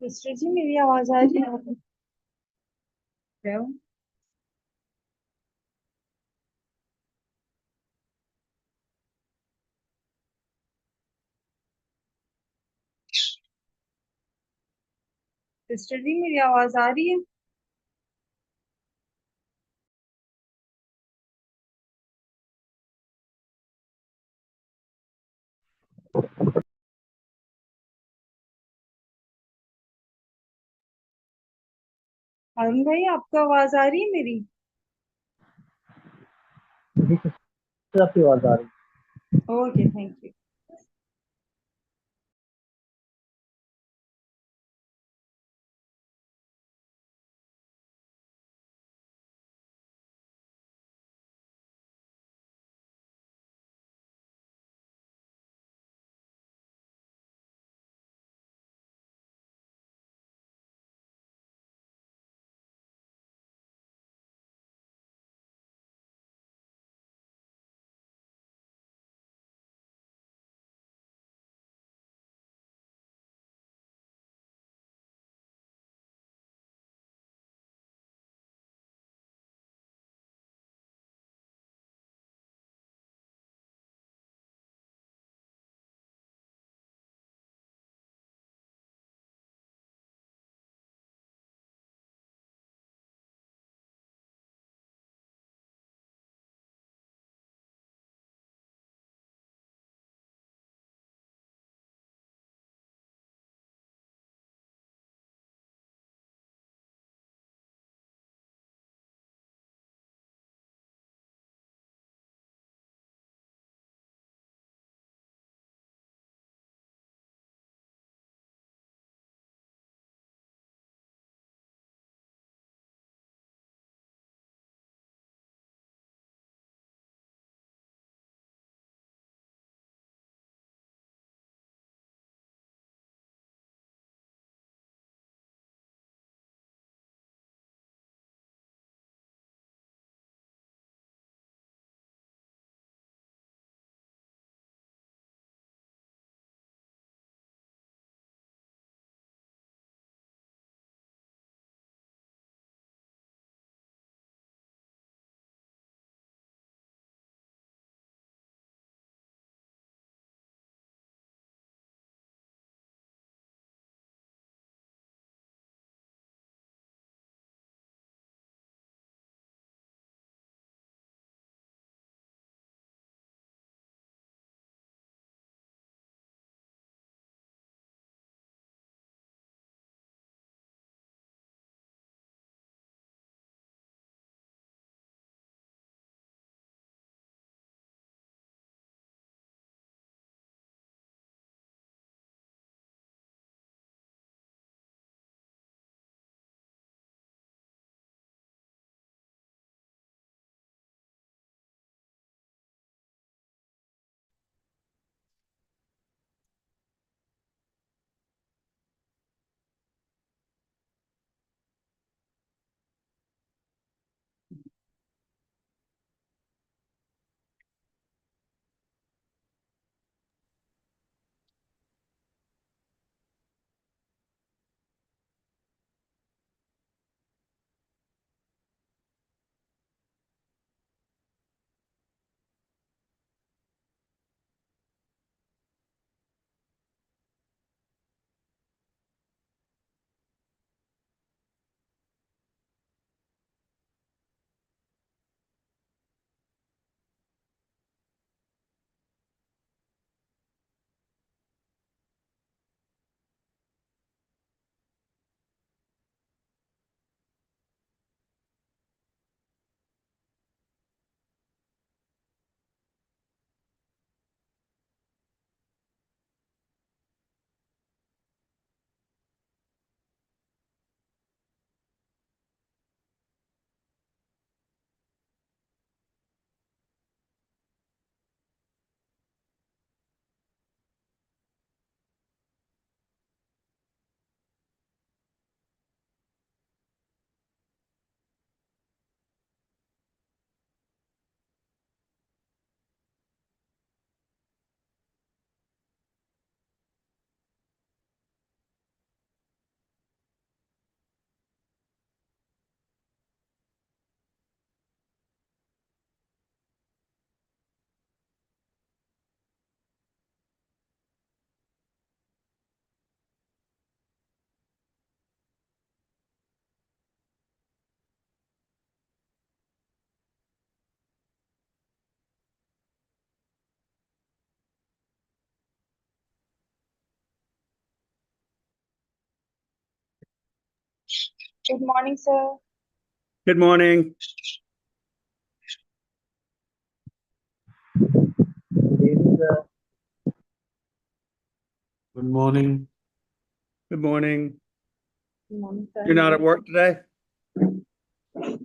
Sister जी मेरी आवाज आ रही है? हेलो। सिस्टर जी मेरी आवाज आ रही है? अरुण भाई आपको आवाज आ रही है मेरी? जी सर, आपकी आवाज आ रही है। Okay, thank you. Good morning, sir. Good morning. Good evening, sir. Good morning. Good morning. Good morning, sir. You're not at work today?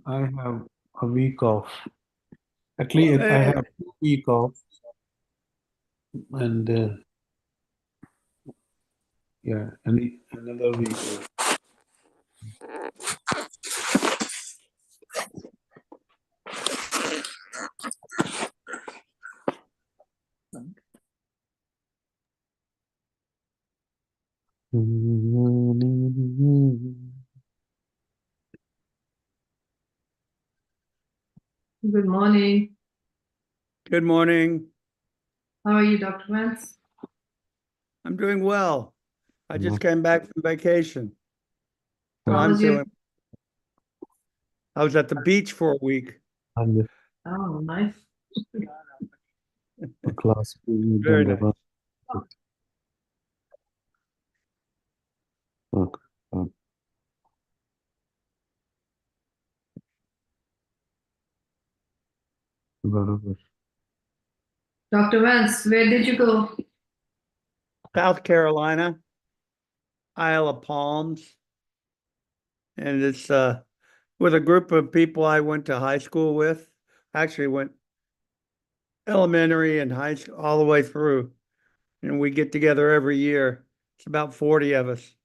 I have a week off. Actually, I Hey. have 2 week off, and yeah, another week off. Good morning. Good morning. How are you, Dr. Vance? I'm doing well. I just came back from vacation. So How I'm was your- feeling. I was at the beach for a week. And Oh, nice. the class period Very and nice. the- Okay. बरोबर. Dr. Vance, where did you go? South Carolina, Isle of Palms. And it's with a group of people I went to high school with. Actually went elementary and high school all the way through. And we get together every year. It's about 40 of us.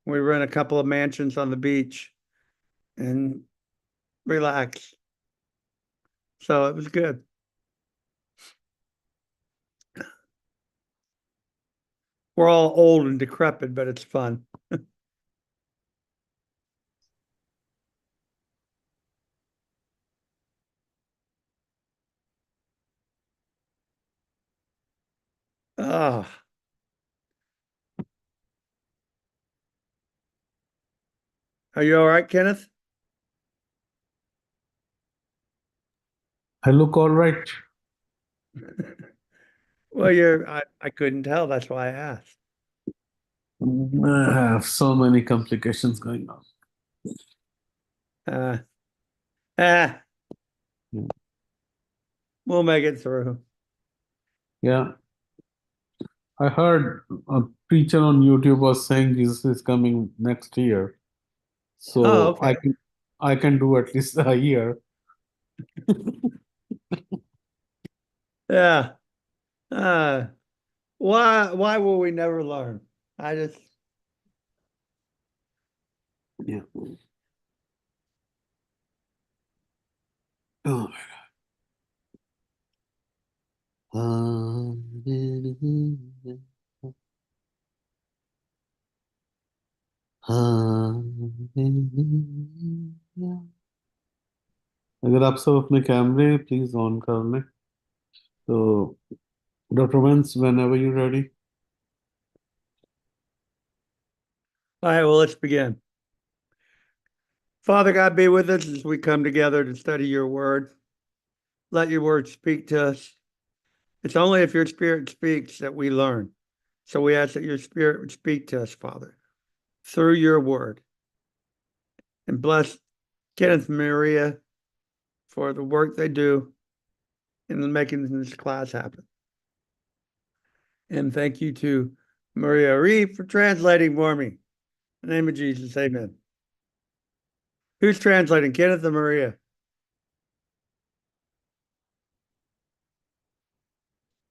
We rent a couple of mansions on the beach and relax. So it was good. We're all old and decrepit, but it's fun. Ah. Are you all right, Kenneth? I look all right. Well, I couldn't tell. That's why I asked. I have so many complications going on. Uh, ah, Hmm. we'll make it through. Yeah. I heard a preacher on YouTube was saying Jesus is coming next year. So Oh, okay. I can do at least a year. Yeah. Uh, why will we never learn? I just, Yeah. Oh my God. अगर आप सब अपने कैमरे please on कर लें तो doctor Vance whenever you're ready. all right, well, let's begin. Father God, be with us as we come together to study your word. Let your word speak to us. It's only if your spirit speaks that we learn. So we ask that your spirit would speak to us, Father, through your word. And bless Kenneth and Maria for the work they do in making this class happen. And thank you to Maria Reeve for translating for me. In the name of Jesus, amen. Who's translating, Kenneth or Maria?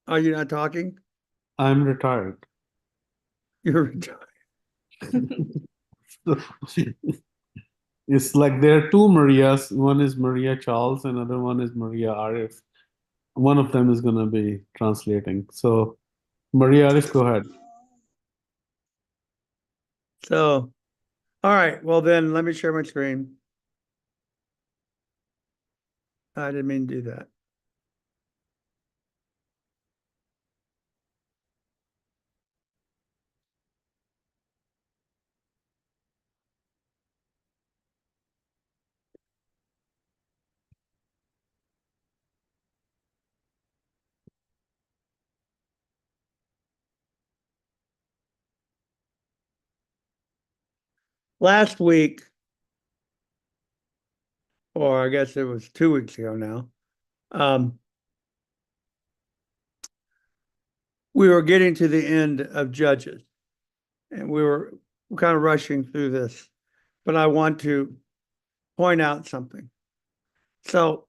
Are you not talking? I'm retired. You're retired. It's like there are two Marias. One is Maria Charles, and another one is Maria Arif. One of them is going to be translating. So, Maria Arif, go ahead. So, all right. Well, then let me share my screen. I didn't mean to do that. Last week, or I guess it was 2 weeks ago now. We were getting to the end of Judges, and we were kind of rushing through this, but I want to point out something. So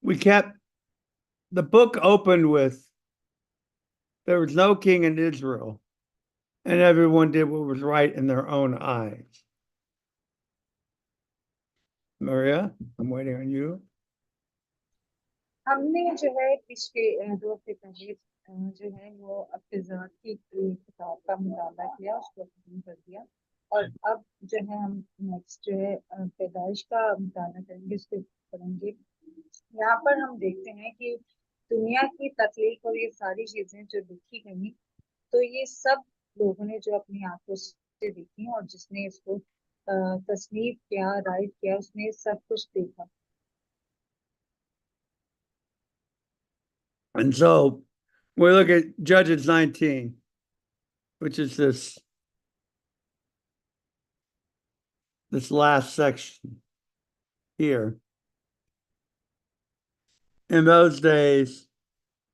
the book opened with, there was no king in Israel, and everyone did what was right in their own eyes. Maria, I'm waiting on you. हमने जो है पिछले 2 हफ्ते पहले जो है वो अब्तिज़ात की किताब का मुताला किया, उसको खत्म कर दिया और अब जो है हम नेक्स्ट जो है पैदाइश का मुताला करेंगे, उसको पढ़ेंगे। यहाँ पर हम देखते हैं कि दुनिया की तख्लीक और ये सारी चीजें जो लिखी गई, तो ये सब लोगों ने जो अपनी आंखों से देखी और जिसने इसको तस्नीफ किया, राइट किया, उसने सब कुछ देखा। And so we look at Judges 19, which is this last section here. In those days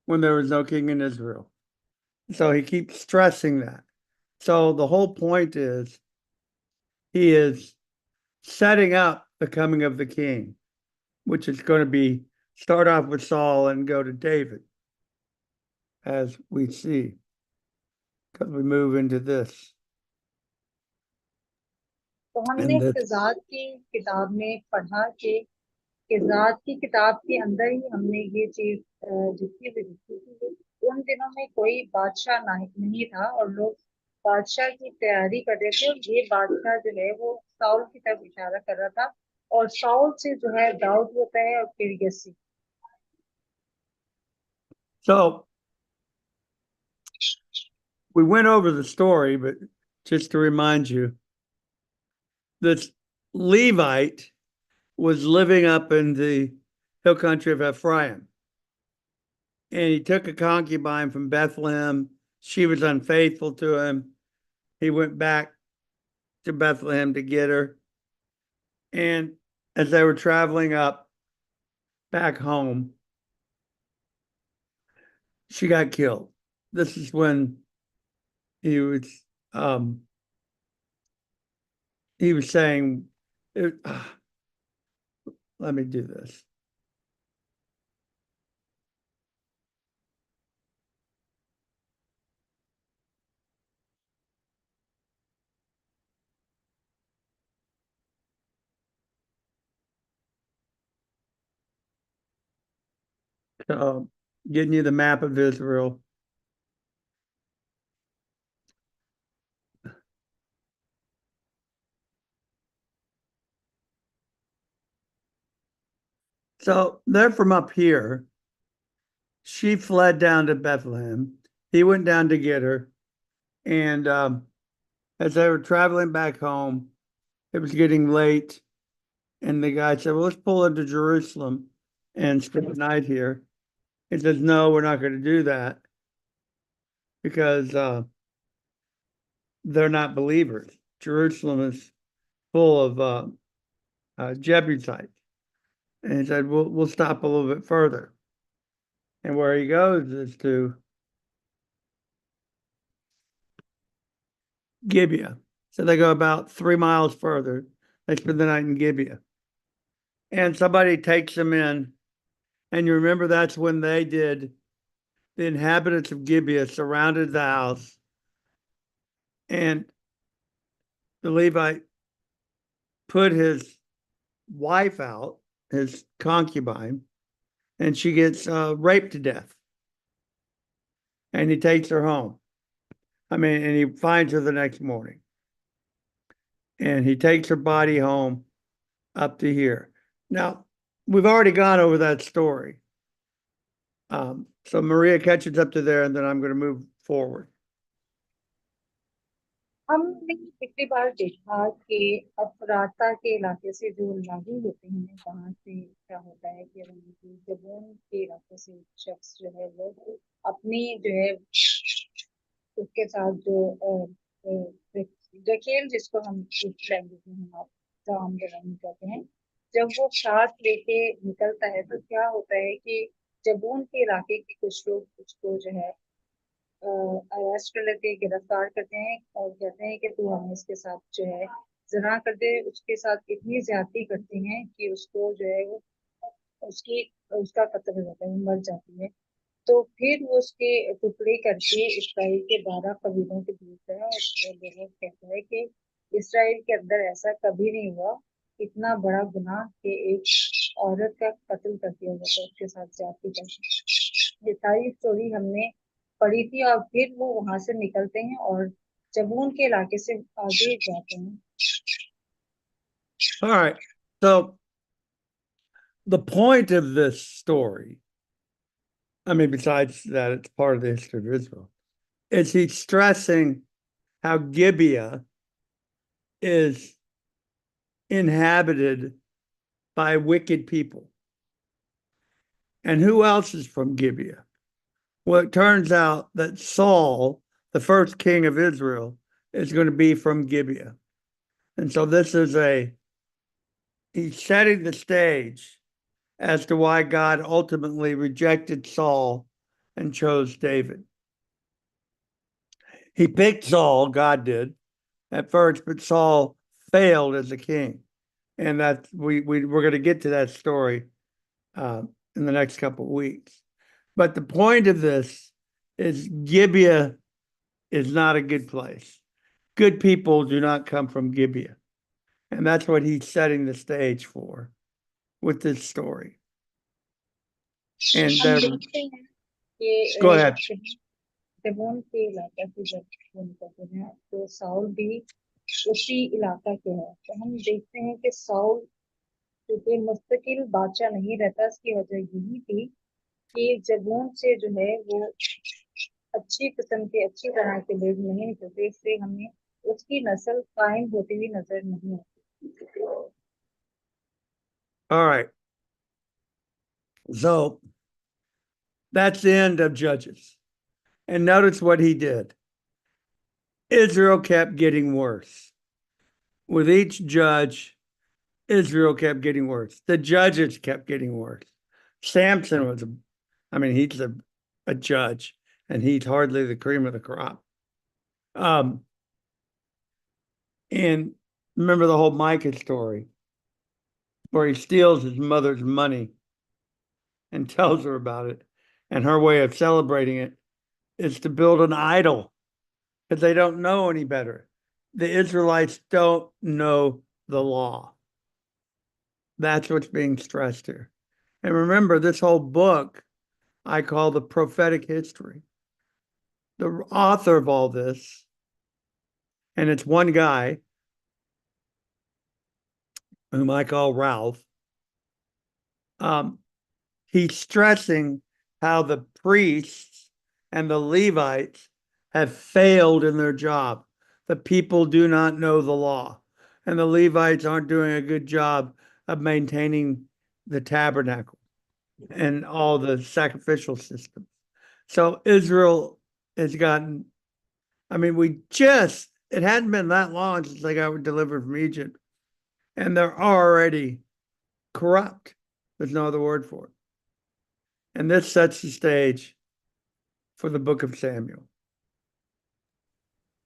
when there was no king in Israel. So he keeps stressing that. So the whole point is he is setting up the coming of the king, which is going to be start off with Saul and go to David, as we see, because we move into this. तो हमने किज़ात की किताब में पढ़ा कि किज़ात की किताब के अंदर ही हमने ये चीज जितनी भी लिखी थी, उन दिनों में कोई बादशाह नहीं था और लोग बादशाह की तैयारी कर रहे थे और ये बादशाह जो है वो साउल की तरफ इशारा कर रहा था और साउल से जो है दाऊद होता है और फिर यसी। So we went over the story, but just to remind you, this Levite was living up in the hill country of Ephraim. And he took a concubine from Bethlehem. She was unfaithful to him. He went back to Bethlehem to get her. And as they were traveling up back home, she got killed. This is when he was saying, let me do this. Getting you the map of Israel. So they're from up here. She fled down to Bethlehem. He went down to get her. And as they were traveling back home, it was getting late. And the guy said, well, let's pull into Jerusalem and spend the night here. He says, no, we're not going to do that because they're not believers. Jerusalem is full of Jebusites. And he said, we'll stop a little bit further. And where he goes is to Gibeah. So they go about 3 miles further. They spend the night in Gibeah. And somebody takes them in. And you remember that's when they did, the inhabitants of Gibeah surrounded the house. And the Levite put his wife out, his concubine, and she gets raped to death. And he takes her home. And he finds her the next morning. And he takes her body home up to here. Now, we've already gone over that story. So Maria catches up to there, and then I'm going to move forward. हमने पिछली बार देखा कि अफराता के इलाके से जो लागी होते हैं वहां से क्या होता है कि जबून के इलाके से शख्स जो है वो अपनी जो है उसके साथ जो रखेल जिसको हम लैंग्वेज में हम आंदोलन कहते हैं। जब वो साथ लेके निकलता है तो क्या होता है कि जबून के इलाके के कुछ लोग उसको जो है अरेस्ट कर लेते हैं, गिरफ्तार करते हैं और कहते हैं कि तू हमें इसके साथ जो है जना कर दे। उसके साथ इतनी ज्यादती करती हैं कि उसको जो है वो उसकी उसका कत्ल हो जाता है, वो मर जाती है। तो फिर वो उसके टुकड़े करके इसराइल के 12 कबीलों के भेजता है और लोगों को कहता है कि इसराइल के अंदर ऐसा कभी नहीं हुआ, इतना बड़ा गुनाह कि एक औरत का कत्ल कर दिया जाता है, उसके साथ ज्यादती करके। ये सारी स्टोरी हमने पढ़ी थी और फिर वो वहां से निकलते हैं और जबून के इलाके से आगे जाते हैं। All right. So the point of this story, I mean, besides that it's part of the history of Israel, is he's stressing how Gibeah is inhabited by wicked people. And who else is from Gibeah? Well, it turns out that Saul, the first king of Israel, is going to be from Gibeah. And so this is he's setting the stage as to why God ultimately rejected Saul and chose David. He picked Saul, God did, at first, but Saul failed as a king. And that we're going to get to that story in the next couple of weeks. But the point of this is Gibeah is not a good place. Good people do not come from Gibeah. And that's what he's setting the stage for with this story. And हम देखते हैं कि go ahead. जबून के इलाका से जब वो निकलते हैं तो साउल भी उसी इलाका के है। तो हम देखते हैं कि साउल क्योंकि मुस्तकिल बादशाह नहीं रहता, इसकी वजह यही थी कि जबून से जो है वो अच्छी किस्म के अच्छी तरह के लोग नहीं निकलते, इससे हमें उसकी नस्ल कायम होती हुई नजर नहीं आती। All right. So that's the end of Judges. And notice what he did. Israel kept getting worse. With each judge, Israel kept getting worse. The judges kept getting worse. Samson was, he's a judge, and he's hardly the cream of the crop. And remember the whole Micah story where he steals his mother's money and tells her about it. And her way of celebrating it is to build an idol because they don't know any better. The Israelites don't know the law. That's what's being stressed here. And remember, this whole book I call the prophetic history. The author of all this, and it's one guy whom I call Ralph, he's stressing how the priests and the Levites have failed in their job. The people do not know the law, and the Levites aren't doing a good job of maintaining the tabernacle and all the sacrificial systems. So Israel has gotten, it hadn't been that long since they got delivered from Egypt, and they're already corrupt. There's no other word for it. And this sets the stage for the book of Samuel.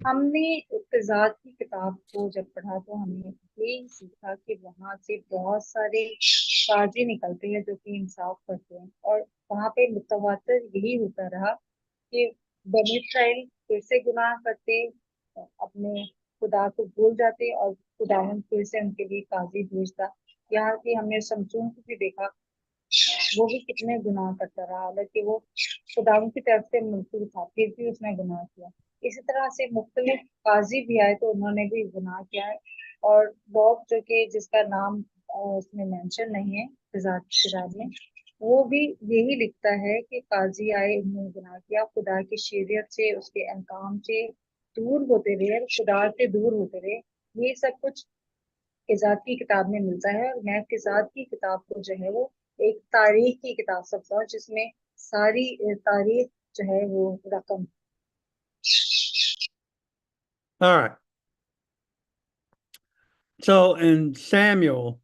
हमने इत्तेजाद की किताब को जब पढ़ा तो हमने ये सीखा कि वहां से बहुत सारे काजी निकलते हैं जो कि इंसाफ करते हैं, और वहां पे मुतवातर यही होता रहा कि बनी इस्राइल फिर से गुनाह करते, अपने खुदा को भूल जाते और खुदावंद फिर से उनके लिए काजी भेजता। यहाँ की हमने शमशून को भी देखा, वो भी कितने गुनाह करता रहा, हालांकि वो खुदावंद की तरफ से मंसूर था, फिर भी उसने गुनाह किया। इसी तरह से मुख्तलिफ काजी भी आए तो उन्होंने भी गुनाह किया है। और बॉब जो कि जिसका नाम उसमें मेंशन नहीं है किताब में, वो भी यही लिखता है कि काजी आए, उन्होंने गुनाह किया, खुदा की शरीयत से उसके अहकाम से दूर होते रहे, खुदा से दूर होते रहे। ये सब कुछ किजात की किताब में मिलता है। और मैं किजात की किताब को जो है वो एक तारीख की किताब समझता हूँ जिसमें सारी तारीख जो है वो रकम। All right. So in Samuel,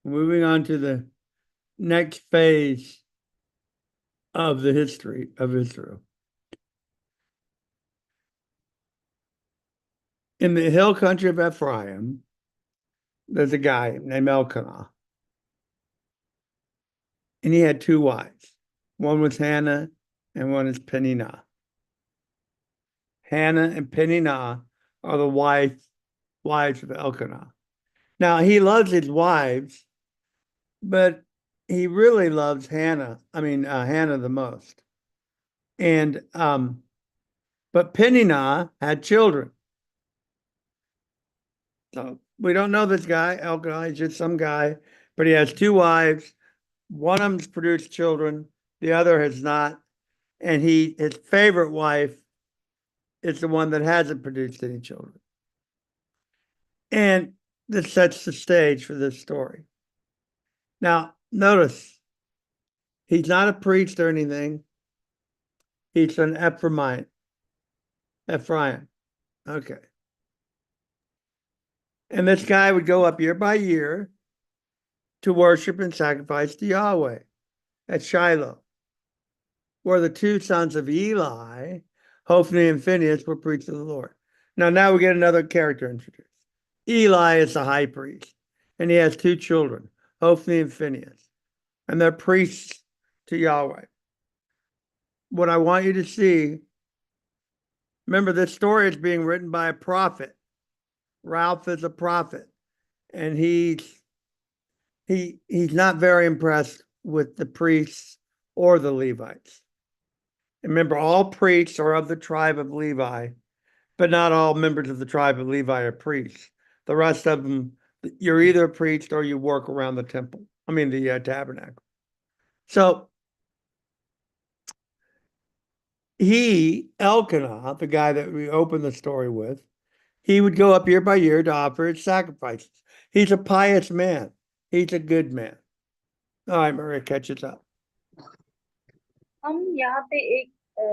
moving on to the next phase of the history of Israel. In the hill country of Ephraim, there's a guy named Elkanah. And he had two wives. One was Hannah and one is Peninnah. Hannah and Peninnah are the wives of Elkanah. Now he loves his wives, but he really loves Hannah the most. And but Peninnah had children. So we don't know this guy, Elkanah, he's just some guy, but he has two wives. One of them's produced children, the other has not. And his favorite wife is the one that hasn't produced any children. And this sets the stage for this story. Now, notice, he's not a priest or anything. He's an Ephraim. Okay. And this guy would go up year by year to worship and sacrifice to Yahweh at Shiloh, where the two sons of Eli, Hophni and Phinehas, were priests of the Lord. Now we get another character introduced. Eli is the high priest, and he has two children, Hophni and Phinehas, and they're priests to Yahweh. What I want you to see, remember this story is being written by a prophet. Ralph is a prophet, and he's not very impressed with the priests or the Levites. Remember, all priests are of the tribe of Levi, but not all members of the tribe of Levi are priests. The rest of them, you're either a priest or you work around the the tabernacle. So Elkanah, the guy that we opened the story with, he would go up year by year to offer his sacrifices. He's a pious man. He's a good man. All right, Maria, catch us up. हम यहाँ पे एक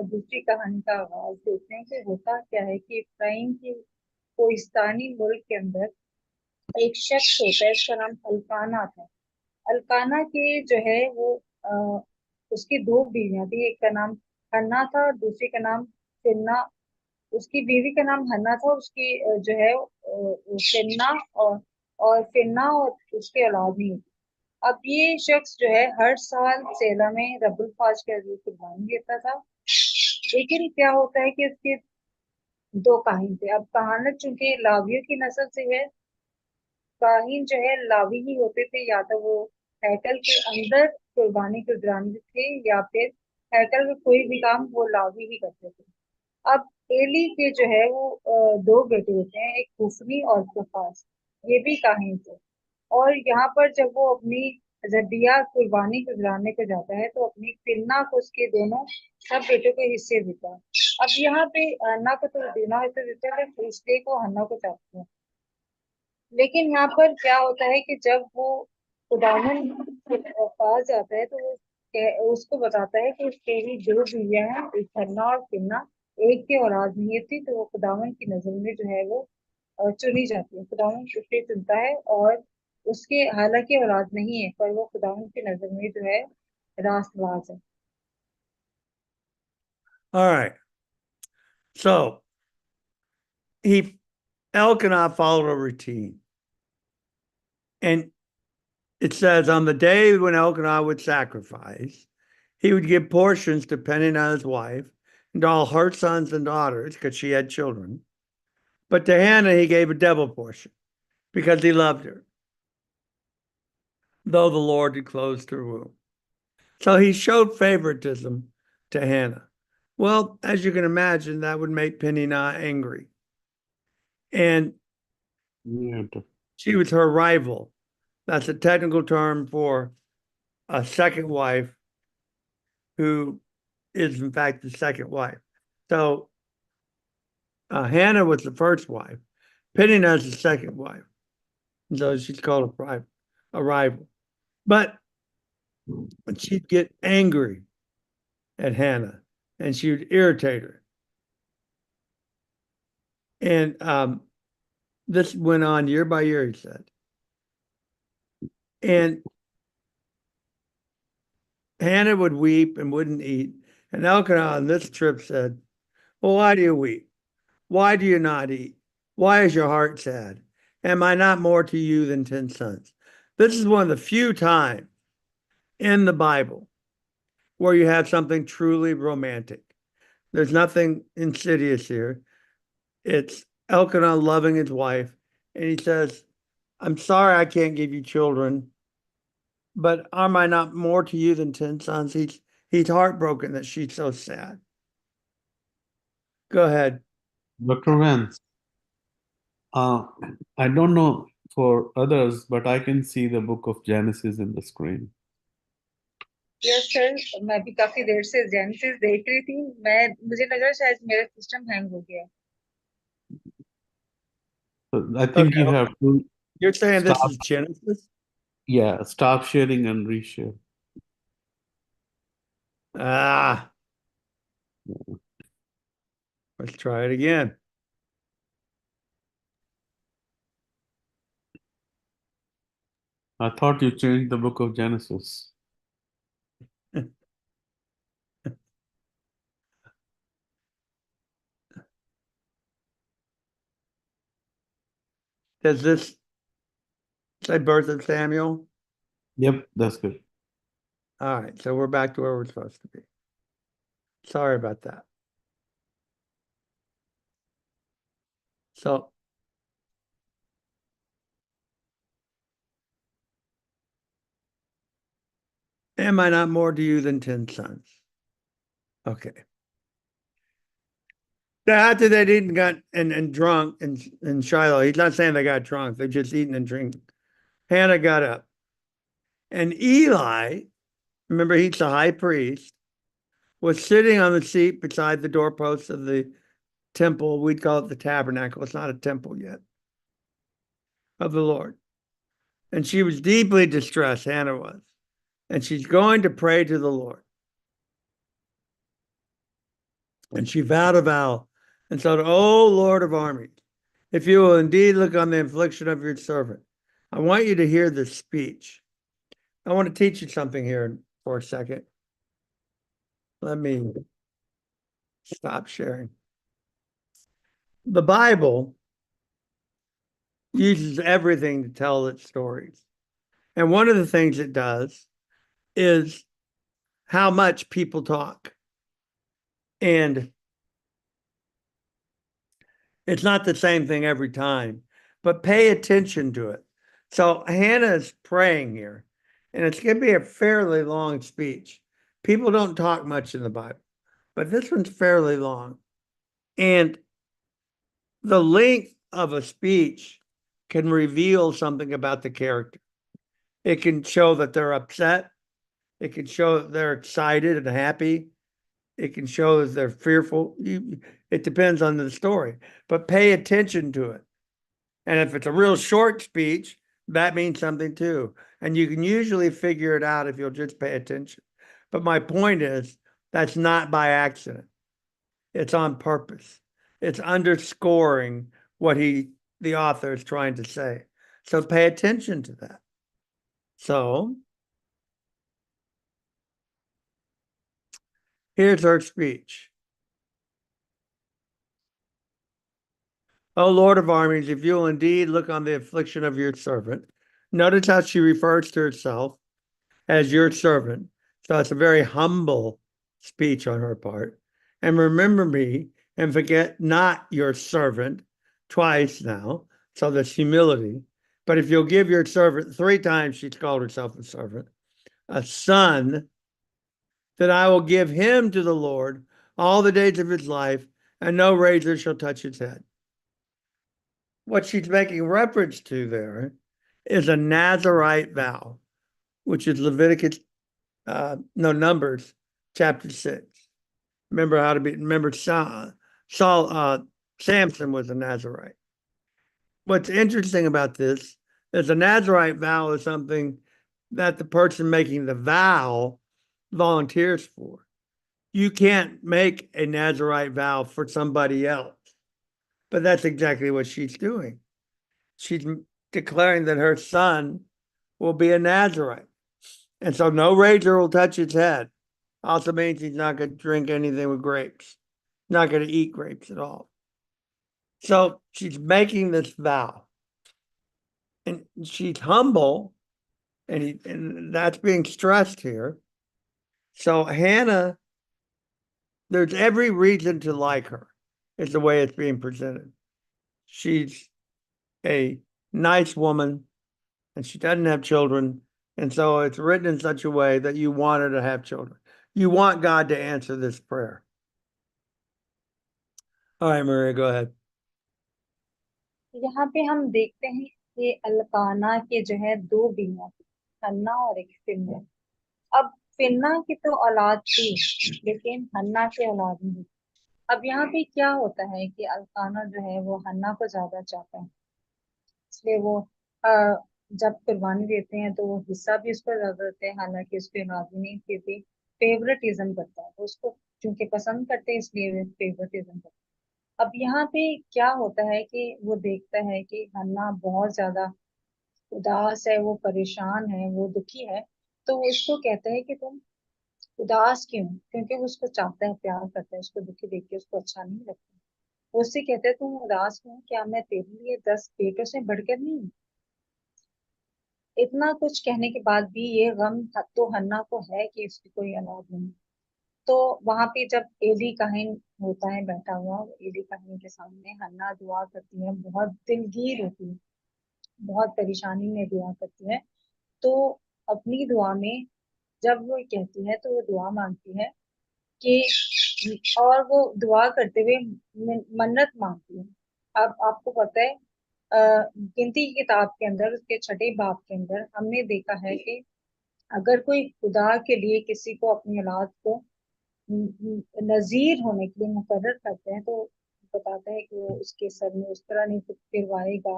दूसरी कहानी का आगाज देखते हैं कि होता क्या है कि इफ्राइम के कोहिस्तानी मुल्क के अंदर एक शख्स होता है, उसका नाम अल्काना था। अल्काना के जो है वो उसकी दो बीवियां थी, एक का नाम हन्ना था और दूसरी का नाम फिन्ना। उसकी बीवी का नाम हन्ना था, उसकी जो है फिन्ना और फिन्ना और उसके औलाद नहीं थी। अब ये शख्स जो है हर साल सेला में रबुल फाज के लिए कुर्बानी देता था, लेकिन क्या होता है कि उसके दो काहिन थे। अब कहानत चूंकि लावियों की नस्ल से है, काहिन जो है लावी ही होते थे, या तो वो हैकल के अंदर कुर्बानी गुजराने थे या फिर हैकल में कोई भी काम वो लावी ही करते थे। अब एली के जो है वो दो बेटे होते हैं, एक हुफनी और कफास, ये भी काहिन थे। और यहाँ पर जब वो अपनी जबिया कुर्बानी गुजराने को जाता है तो अपनी फिन्ना को उसके दोनों सब बेटों के हिस्से देता है। अब यहाँ पे हन्ना को तो देना हिस्से देते हैं, इसलिए को हन्ना को चाहते हैं। लेकिन यहाँ पर क्या होता है कि जब वो खुदावन के पास जाता है तो वो उसको बताता है कि उसके भी दो बीवियां हैं, एक हन्ना और फिन्ना, एक की औलाद नहीं थी, तो वो खुदावन की नजर में जो है वो चुनी जाती है। खुदावन उसे चुनता है और उसके हालांकि औलाद नहीं है, पर वो खुदावन की नजर में जो है रास्तबाज है। All right. So Elkanah followed a routine. And it says on the day when Elkanah would sacrifice, he would give portions to Peninnah, his wife, and all her sons and daughters, because she had children. But to Hannah, he gave a double portion because he loved her, though the Lord had closed her womb. So he showed favoritism to Hannah. Well, as you can imagine, that would make Peninnah angry. And she was her rival. That's a technical term for a second wife who is, in fact, the second wife. So Hannah was the first wife. Peninnah is the second wife. So she's called a rival. But she'd get angry at Hannah and she would irritate her. And This went on year by year, he said. And Hannah would weep and wouldn't eat. And Elkanah on this trip said, well, why do you weep? Why do you not eat? Why is your heart sad? Am I not more to you than 10 sons? This is one of the few times in the Bible where you have something truly romantic. There's nothing insidious here. It's Elkanah loving his wife. And he says, I'm sorry I can't give you children, but am I not more to you than 10 sons? He's heartbroken that she's so sad. Go ahead. Dr. Vance, I don't know for others, but I can see the book of Genesis in the screen. Yes sir, मैं भी काफी देर से genesis देख रही थी। मुझे लगा शायद मेरा सिस्टम हैंग हो गया। So I think you Okay. have to You're saying this stop, is Genesis? yeah, stop sharing and reshare. Ah. Let's try it again. I thought you changed the book of Genesis. Does this say birth of Samuel? Yep, that's good. All right, so we're back to where we're supposed to be. Sorry about that. So am I not more to you than 10 sons? Okay. Now, after they'd eaten, got and drunk in Shiloh, he's not saying they got drunk, they just eaten and drinking. Hannah got up. And Eli, remember he's the high priest, was sitting on the seat beside the doorpost of the temple. We'd call it the tabernacle. It's not a temple yet. Of the Lord. And she was deeply distressed, Hannah was. And she's going to pray to the Lord. And she vowed a vow and said, O Lord of armies, if you will indeed look on the affliction of your servant, I want you to hear this speech. I want to teach you something here for a second. Let me stop sharing. The Bible uses everything to tell its stories. And one of the things it does is how much people talk. And it's not the same thing every time, but pay attention to it. So Hannah is praying here, and it's going to be a fairly long speech. People don't talk much in the Bible, but this one's fairly long. And the length of a speech can reveal something about the character. It can show that they're upset. It can show that they're excited and happy. It can show that they're fearful. It depends on the story, but pay attention to it. And if it's a real short speech, that means something too. And you can usually figure it out if you'll just pay attention. But my point is, that's not by accident. It's on purpose. It's underscoring what the author is trying to say. So pay attention to that. So here's her speech. O Lord of armies, if you will indeed look on the affliction of your servant. Notice how she refers to herself as your servant. So it's a very humble speech on her part. And remember me and forget not your servant twice now. So there's humility. But if you'll give your servant, 3 times she's called herself a servant, a son, that I will give him to the Lord all the days of his life, and no razor shall touch his head. What she's making reference to there is a Nazarite vow, which is Numbers chapter 6. Remember Samson was a Nazarite. What's interesting about this is a Nazarite vow is something that the person making the vow volunteers for. You can't make a Nazarite vow for somebody else. But that's exactly what she's doing. she's declaring that her son will be a Nazarite. And so no razor will touch his head. Also means he's not going to drink anything with grapes, not going to eat grapes at all. So she's making this vow. And she's humble, and that's being stressed here. So Hannah, there's every reason to like her, is the way it's being presented. She's a nice woman, and she doesn't have children. And so it's written in such a way that you want her to have children. You want God to answer this prayer. All right, Maria, go ahead. यहाँ पे हम देखते हैं कि अल्काना के जो है दो बीवियां थी, हन्ना और एक फिन्ना। अब फिन्ना की तो औलाद थी, लेकिन हन्ना की औलाद नहीं। अब यहाँ पे क्या होता है कि अल्काना जो है वो हन्ना को ज्यादा चाहता है, इसलिए वो जब कुर्बानी देते हैं तो वो हिस्सा भी उसको ज्यादा देते हैं, हालांकि उसकी औलाद भी नहीं थी। फेवरेटिज्म करता है वो उसको, क्योंकि पसंद करते हैं इसलिए फेवरेटिज्म करता है। अब यहाँ पे क्या होता है कि वो देखता है कि हन्ना बहुत ज्यादा उदास है, वो परेशान है, वो दुखी है। तो वो उसको कहता है कि तुम उदास क्यों, क्योंकि वो उसको चाहता है, प्यार करता है, उसको दुखी देख के उसको अच्छा नहीं लगता। वो उससे कहता है तुम उदास क्यों, क्या मैं तेरे लिए 10 बेटों से बढ़कर नहीं हूँ? इतना कुछ कहने के बाद भी ये गम तो हन्ना को है कि उसकी कोई औलाद नहीं। तो वहां पे जब एली काहिन होता है बैठा हुआ, एली काहिन के सामने हन्ना दुआ करती है, बहुत दिलगीर होती है, बहुत परेशानी में दुआ करती है। तो अपनी दुआ में जब वो कहती है तो वो दुआ मांगती है कि, और वो दुआ करते हुए मन्नत मांगती है। अब आपको पता है गिनती की किताब के अंदर उसके 6 बाब के अंदर हमने देखा है कि अगर कोई खुदा के लिए किसी को अपनी औलाद को नजीर होने के लिए मुकर्रर करते हैं, तो बताता है कि वो उसके सर में उस तरह नहीं फिरवाएगा,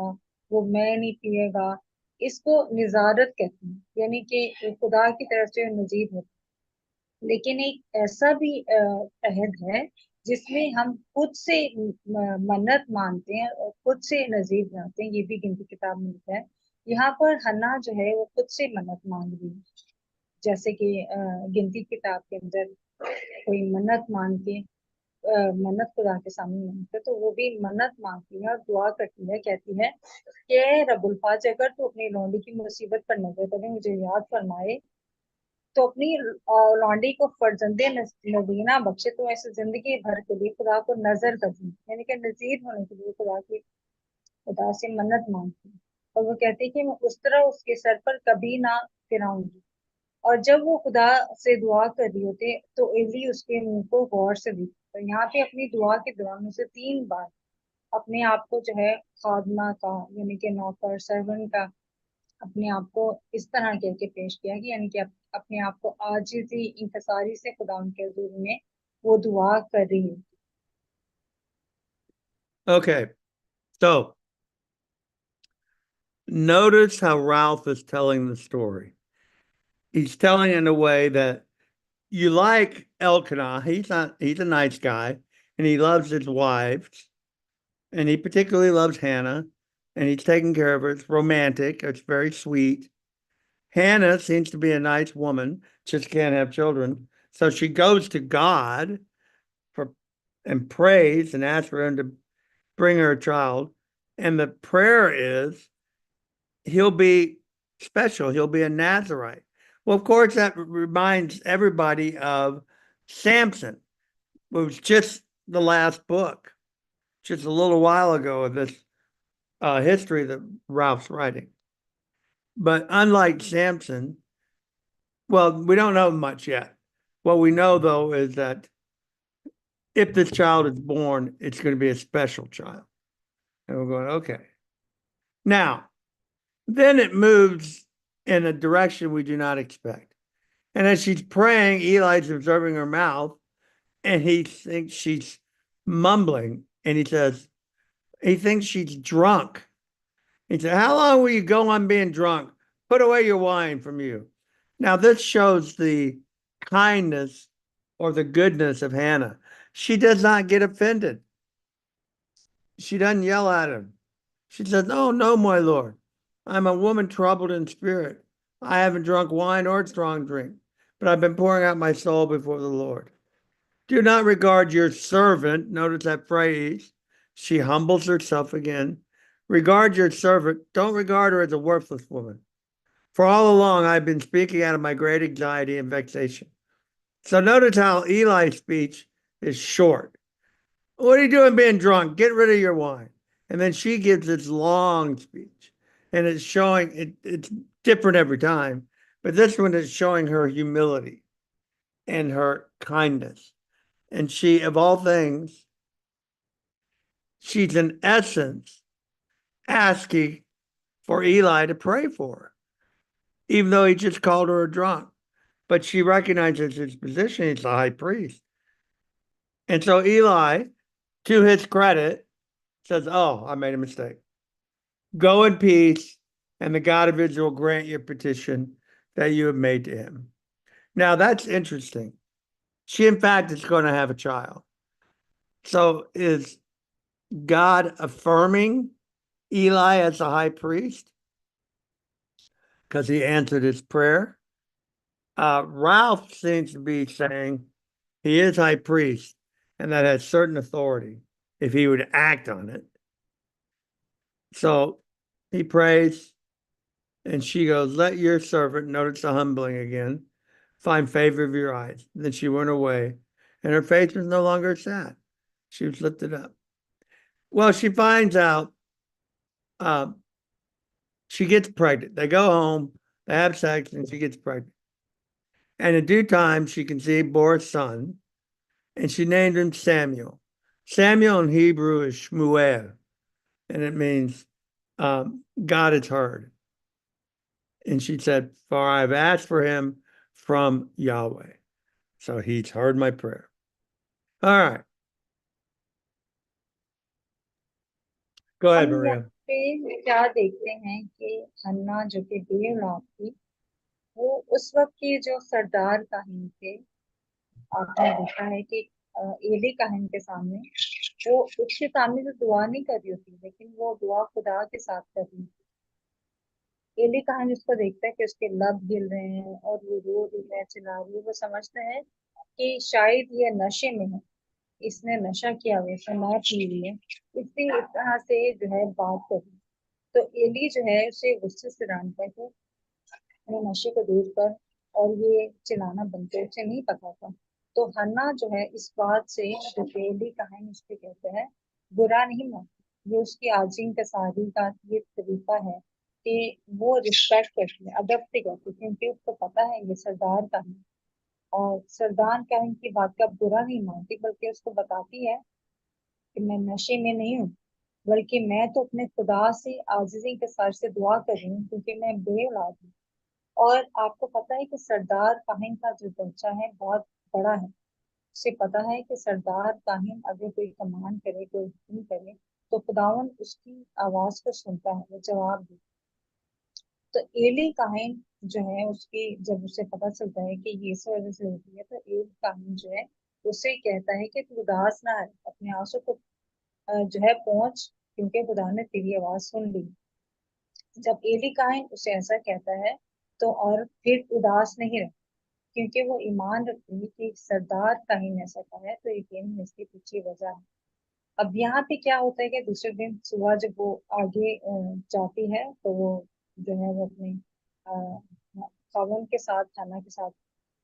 वो मैं नहीं पिएगा। इसको निजारत कहते हैं, यानी कि खुदा की तरफ से नजीर होता है। लेकिन एक ऐसा भी अहद है जिसमें हम खुद से मन्नत मानते हैं और खुद से नजीर बनाते हैं, ये भी गिनती किताब में लिखा है। यहाँ पर हन्ना जो है वो खुद से मन्नत मांग रही है, जैसे कि गिनती किताब के अंदर कोई मन्नत मांग के मन्नत खुदा के सामने मांगते, तो वो भी मन्नत मांगती है और दुआ करती है, कहती है कि रब्बुल फाज, अगर तू अपनी लौंडी की मुसीबत पर नजर करे, मुझे याद फरमाए, तो अपनी लौंडी को फर्जंदे नजीना बख्शे, तो ऐसे जिंदगी भर के लिए खुदा को नजर कर दी, यानी कि नजीर होने के लिए खुदा से मन्नत मांगती है। और वो कहती है कि मैं उस तरह उसके सर पर कभी ना फिराऊंगी। और जब वो खुदा से दुआ कर रही होते तो एली उसके मुंह को गौर से देखती। तो यहाँ पे अपनी दुआ के दौरान उसे 3 बार अपने आप को जो है खादमा का, यानी कि नौकर सर्वेंट का, अपने आप को इस तरह कह के पेश किया कि यानी कि अपने आप को आजिज़ी इंकसारी से खुदा उनके हुजूर में वो दुआ कर रही है। Okay, so notice how Ralph is telling the story. He's telling in a way that you like Elkanah. He's a nice guy, and he loves his wives, and he particularly loves Hannah, and he's taking care of her. It's romantic. It's very sweet. Hannah seems to be a nice woman, just can't have children. So she goes to God and prays and asks for him to bring her a child. And the prayer is, he'll be special. He'll be a Nazarite. Well, of course, that reminds everybody of Samson. It was just the last book, just a little while ago of this history that Ralph's writing. But unlike Samson, well, we don't know much yet. What we know, though, is that if this child is born, it's going to be a special child. And we're going, okay. Now, then it moves in a direction we do not expect. And as she's praying, Eli's observing her mouth, and he thinks she's mumbling, and he thinks she's drunk. He said, how long will you go on being drunk? Put away your wine from you. Now, this shows the kindness or the goodness of Hannah. She does not get offended. She doesn't yell at him. She says, "Oh, no, my lord. I'm a woman troubled in spirit. I haven't drunk wine or strong drink, but I've been pouring out my soul before the Lord. Do not regard your servant." Notice that phrase. She humbles herself again. Regard your servant. Don't regard her as a worthless woman. For all along, I've been speaking out of my great anxiety and vexation. So notice how Eli's speech is short. What are you doing being drunk? Get rid of your wine. And then she gives this long speech. And it's showing, it's different every time, but this one is showing her humility and her kindness. And she, of all things, she's in essence asking for Eli to pray for her, even though he just called her a drunk. But she recognizes his position. He's the high priest. And so Eli, to his credit, says, "Oh, I made a mistake. Go in peace, and the God of Israel grant your petition that you have made to him." Now, that's interesting. She, in fact, is going to have a child. So is God affirming Eli as the high priest because he answered his prayer? Ralph seems to be saying he is high priest, and that has certain authority if he would act on it. So he prays, and she goes, "Let your servant," notice the humbling again, "find favor of your eyes." And then she went away, and her face was no longer sad. She was lifted up. Well, she finds out she gets pregnant. They go home, they have sex, and she gets pregnant. And in due time, she conceived, bore a son, and she named him Samuel. Samuel in Hebrew is Shmuel, and it means God has heard. And she said, "For I have asked for him from Yahweh." So he's heard my prayer. All right. Go ahead, हम Maria. यहाँ पे क्या देखते हैं कि हन्ना जो कि 1.5 लाख थी, वो उस वक्त के जो सरदार काहिन थे, आपने देखा है कि एली काहिन के सामने वो उसके सामने तो दुआ नहीं कर रही होती, लेकिन वो दुआ खुदा के साथ कर रही थी। एली काहिन उसको देखता है कि उसके लब हिल रहे हैं और वो रो रही है, चिल्ला रही है। वो समझता है कि शायद ये नशे में है, इसने नशा किया हुआ है, इसने मौत पी हुई है, इसलिए इस तरह से जो है बात कर रही है। तो एली जो है उसे गुस्से से डांटता है कि अपने नशे को दूर कर और ये चिल्लाना बंद कर, उसे नहीं पता था। तो हन्ना जो है इस बात से जो एली काहिन उसके कहते हैं बुरा नहीं मानती, ये उसकी आजीम कसारी का ये तरीका है कि वो रिस्पेक्ट करती है, अदब से करती है, क्योंकि उसको पता है ये सरदार का है। और सरदार काहिन की बात का बुरा नहीं मानती, बल्कि उसको बताती है कि मैं नशे में नहीं हूँ, बल्कि मैं तो अपने खुदा से आजिजी के सर से दुआ कर रही हूँ, क्योंकि मैं बेऔलाद हूँ। और आपको पता है कि सरदार काहिन का जो दर्जा है बहुत बड़ा है। उसे पता है कि सरदार काहिन अगर कोई कमांड करे, कोई हुक्म करे, तो खुदावन उसकी आवाज को सुनता है, वो जवाब दे। तो एली काहिन जो है उसकी जब उसे पता चलता है कि ये इस वजह से होती है, तो एली काहिन जो है उसे कहता है कि तू उदास ना है, अपने आंसू को जो है पहुंच, क्योंकि खुदा ने तेरी आवाज सुन ली। जब एली काहिन उसे ऐसा कहता है तो और फिर उदास नहीं रहे, क्योंकि वो ईमान रखती है कि सरदार काहिन ऐसा कहा है, तो यकीन इसके पीछे वजह है। अब यहाँ पे क्या होता है कि दूसरे दिन सुबह जब वो आगे जाती है, तो वो जो है वो अपने खावन के साथ, खाना के साथ,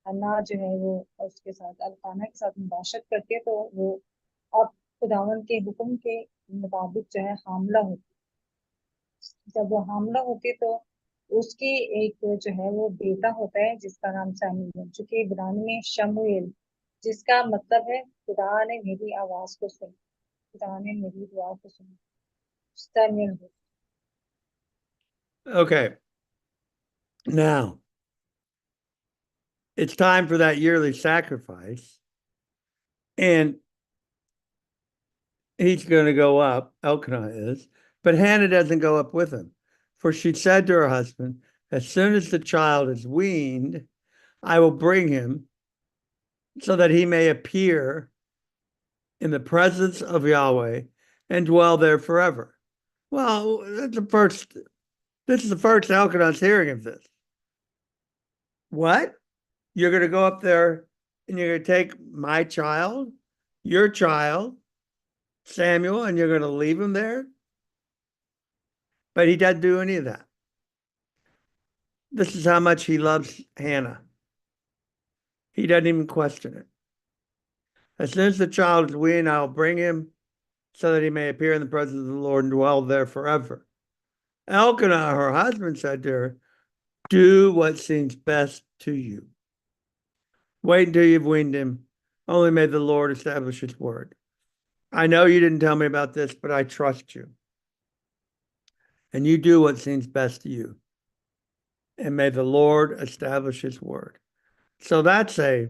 हन्ना जो है वो उसके साथ अल्काना के साथ मुबाशरत करती है, तो वो अब खुदावन के हुक्म के मुताबिक जो है हामला होती है। जब वो हामला होती है, तो उसकी एक जो है वो बेटा होता है जिसका नाम सैमुअल है, जो कि इब्रानी में शमूएल, जिसका मतलब है खुदा ने मेरी आवाज को सुना, खुदा ने मेरी दुआ को सुना, Samuel. Okay. Now, it's time for that yearly sacrifice. And he's going to go up, Elkanah is, but Hannah doesn't go up with him. For she said to her husband, "As soon as the child is weaned, I will bring him so that he may appear in the presence of Yahweh and dwell there forever." Well, this is the first Elkanah's hearing of this. What? You're going to go up there and you're going to take my child, your child, Samuel, and you're going to leave him there? But he doesn't do any of that. This is how much he loves Hannah. He doesn't even question it. As soon as the child is weaned, I'll bring him so that he may appear in the presence of the Lord and dwell there forever. Elkanah, her husband, said to her, do what seems best to you. Wait until you've weaned him. Only may the Lord establish his word. I know you didn't tell me about this, but I trust you. And you do what seems best to you. And may the Lord establish his word. So that's a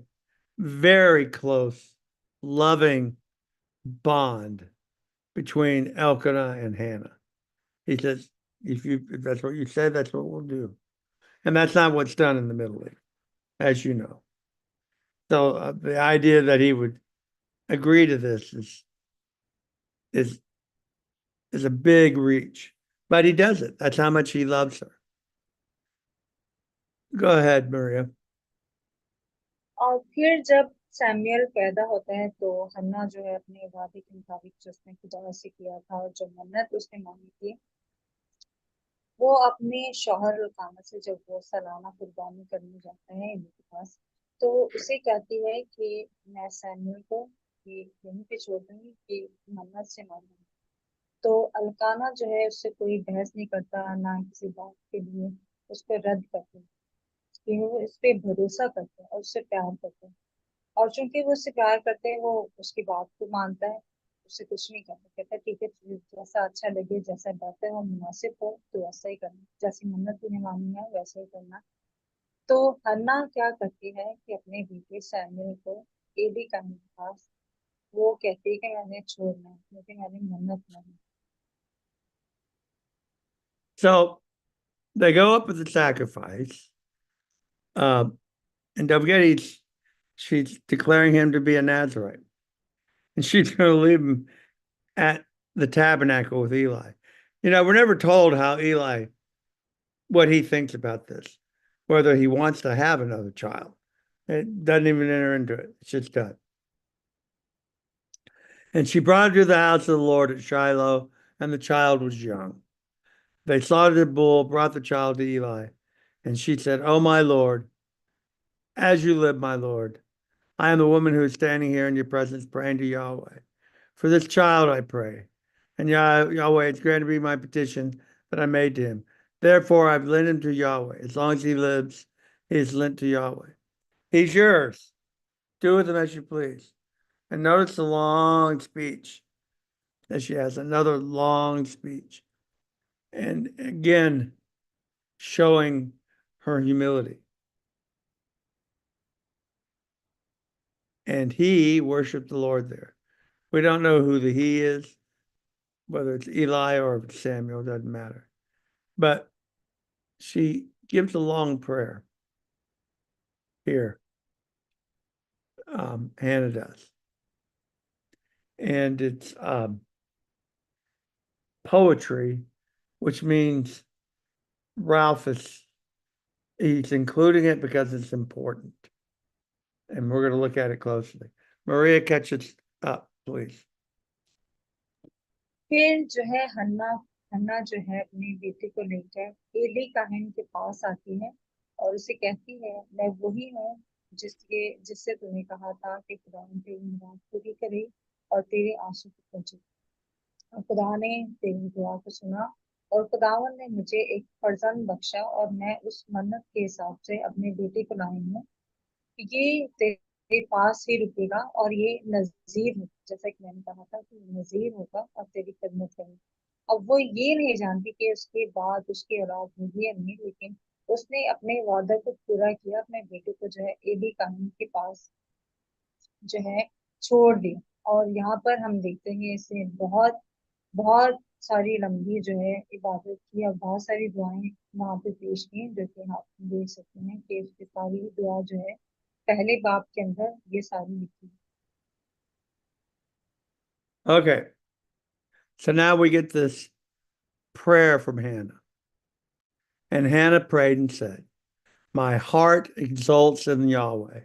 very close, loving bond between Elkanah and Hannah. He says, if that's what you said, that's what we'll do. And that's not what's done in the Middle East, as you know. So the idea that he would agree to this is a big reach, but he does it. That's how much he loves her. Go ahead, Maria. और फिर जब Samuel पैदा होता है तो हन्ना जो है अपने वादे के मुताबिक जो उसने खुदा से किया था और जो मन्नत उसने मांगी थी वो अपने शौहर रुकाना से जब वो सालाना कुर्बानी करने जाता है इन्हीं के पास तो उसे कहती है कि मैं सैमुअल को ये यहीं पे छोड़ दूंगी कि मन्नत से मांगूंगी तो अलकाना जो है उससे कोई बहस नहीं करता ना किसी बात के लिए उसको रद्द करते हैं कि वो इस पे भरोसा करते हैं और उससे प्यार करते हैं और चूंकि वो उससे प्यार करते हैं वो उसकी बात को मानता है उससे कुछ नहीं करना कहता है ठीक है तुझे जैसा अच्छा लगे जैसा बेहतर हो मुनासिब हो तो वैसा ही करना जैसी मन्नत तूने मांगी है वैसा ही करना तो हन्ना क्या करती है कि अपने बेटे सैमुअल को एली का पास वो कहती है कि मैंने छोड़ना है क्योंकि मैंने मन्नत मांगी So they go up with the sacrifice. And don't forget, she's declaring him to be a Nazarite. And she's going to leave him at the tabernacle with Eli. You know, we're never told how Eli, what he thinks about this, whether he wants to have another child. It doesn't even enter into it. It's just done. And she brought him to the house of the Lord at Shiloh, and the child was young. They slaughtered the bull, brought the child to Eli. And she said, "Oh, my Lord, as you live, my Lord, I am the woman who is standing here in your presence praying to Yahweh. For this child I pray. And Yahweh has granted me my petition that I made to him. Therefore, I've lent him to Yahweh. As long as he lives, he is lent to Yahweh. He's yours. Do with him as you please." And notice the long speech that she has, another long speech. And again, showing her humility. And he worshiped the Lord there. We don't know who the he is, whether it's Eli or if it's Samuel, doesn't matter. But she gives a long prayer here. Hannah does. And it's poetry, which means Ralph he's including it because it's important. And we're going to look at it closely. Maria, catch it up, please. फिर जो है हन्ना जो है अपने बेटे को लेकर Eli काहिन के पास आती है और उसे कहती है मैं वही हूँ जिससे तूने कहा था कि खुदा तेरी मुराद पूरी करे और तेरे आंसू को पोंछे और खुदा ने तेरी दुआ को सुना और खुदावन ने मुझे एक फर्जंद बख्शा और मैं उस मन्नत के हिसाब से अपने बेटे को लाई हूँ ये तेरे पास ही रुकेगा और ये नजीर होगा जैसा कि मैंने कहा था कि नजीर होगा और तेरी खिदमत करेगा अब वो ये नहीं जानती कि उसके बाद उसकी औलाद होगी या नहीं लेकिन उसने अपने वादा को पूरा किया अपने बेटे को जो है एली काहिन के पास जो है छोड़ दिया और यहाँ पर हम देखते हैं इसे बहुत बहुत सारी लंबी जो है इबादत की और बहुत सारी दुआएं वहां पे पेश की जो कि आप देख सकते हैं कि उसकी सारी दुआ जो है पहले बाब के अंदर ये सारी लिखी Okay. So now we get this prayer from Hannah. And Hannah prayed and said, my heart exalts in Yahweh.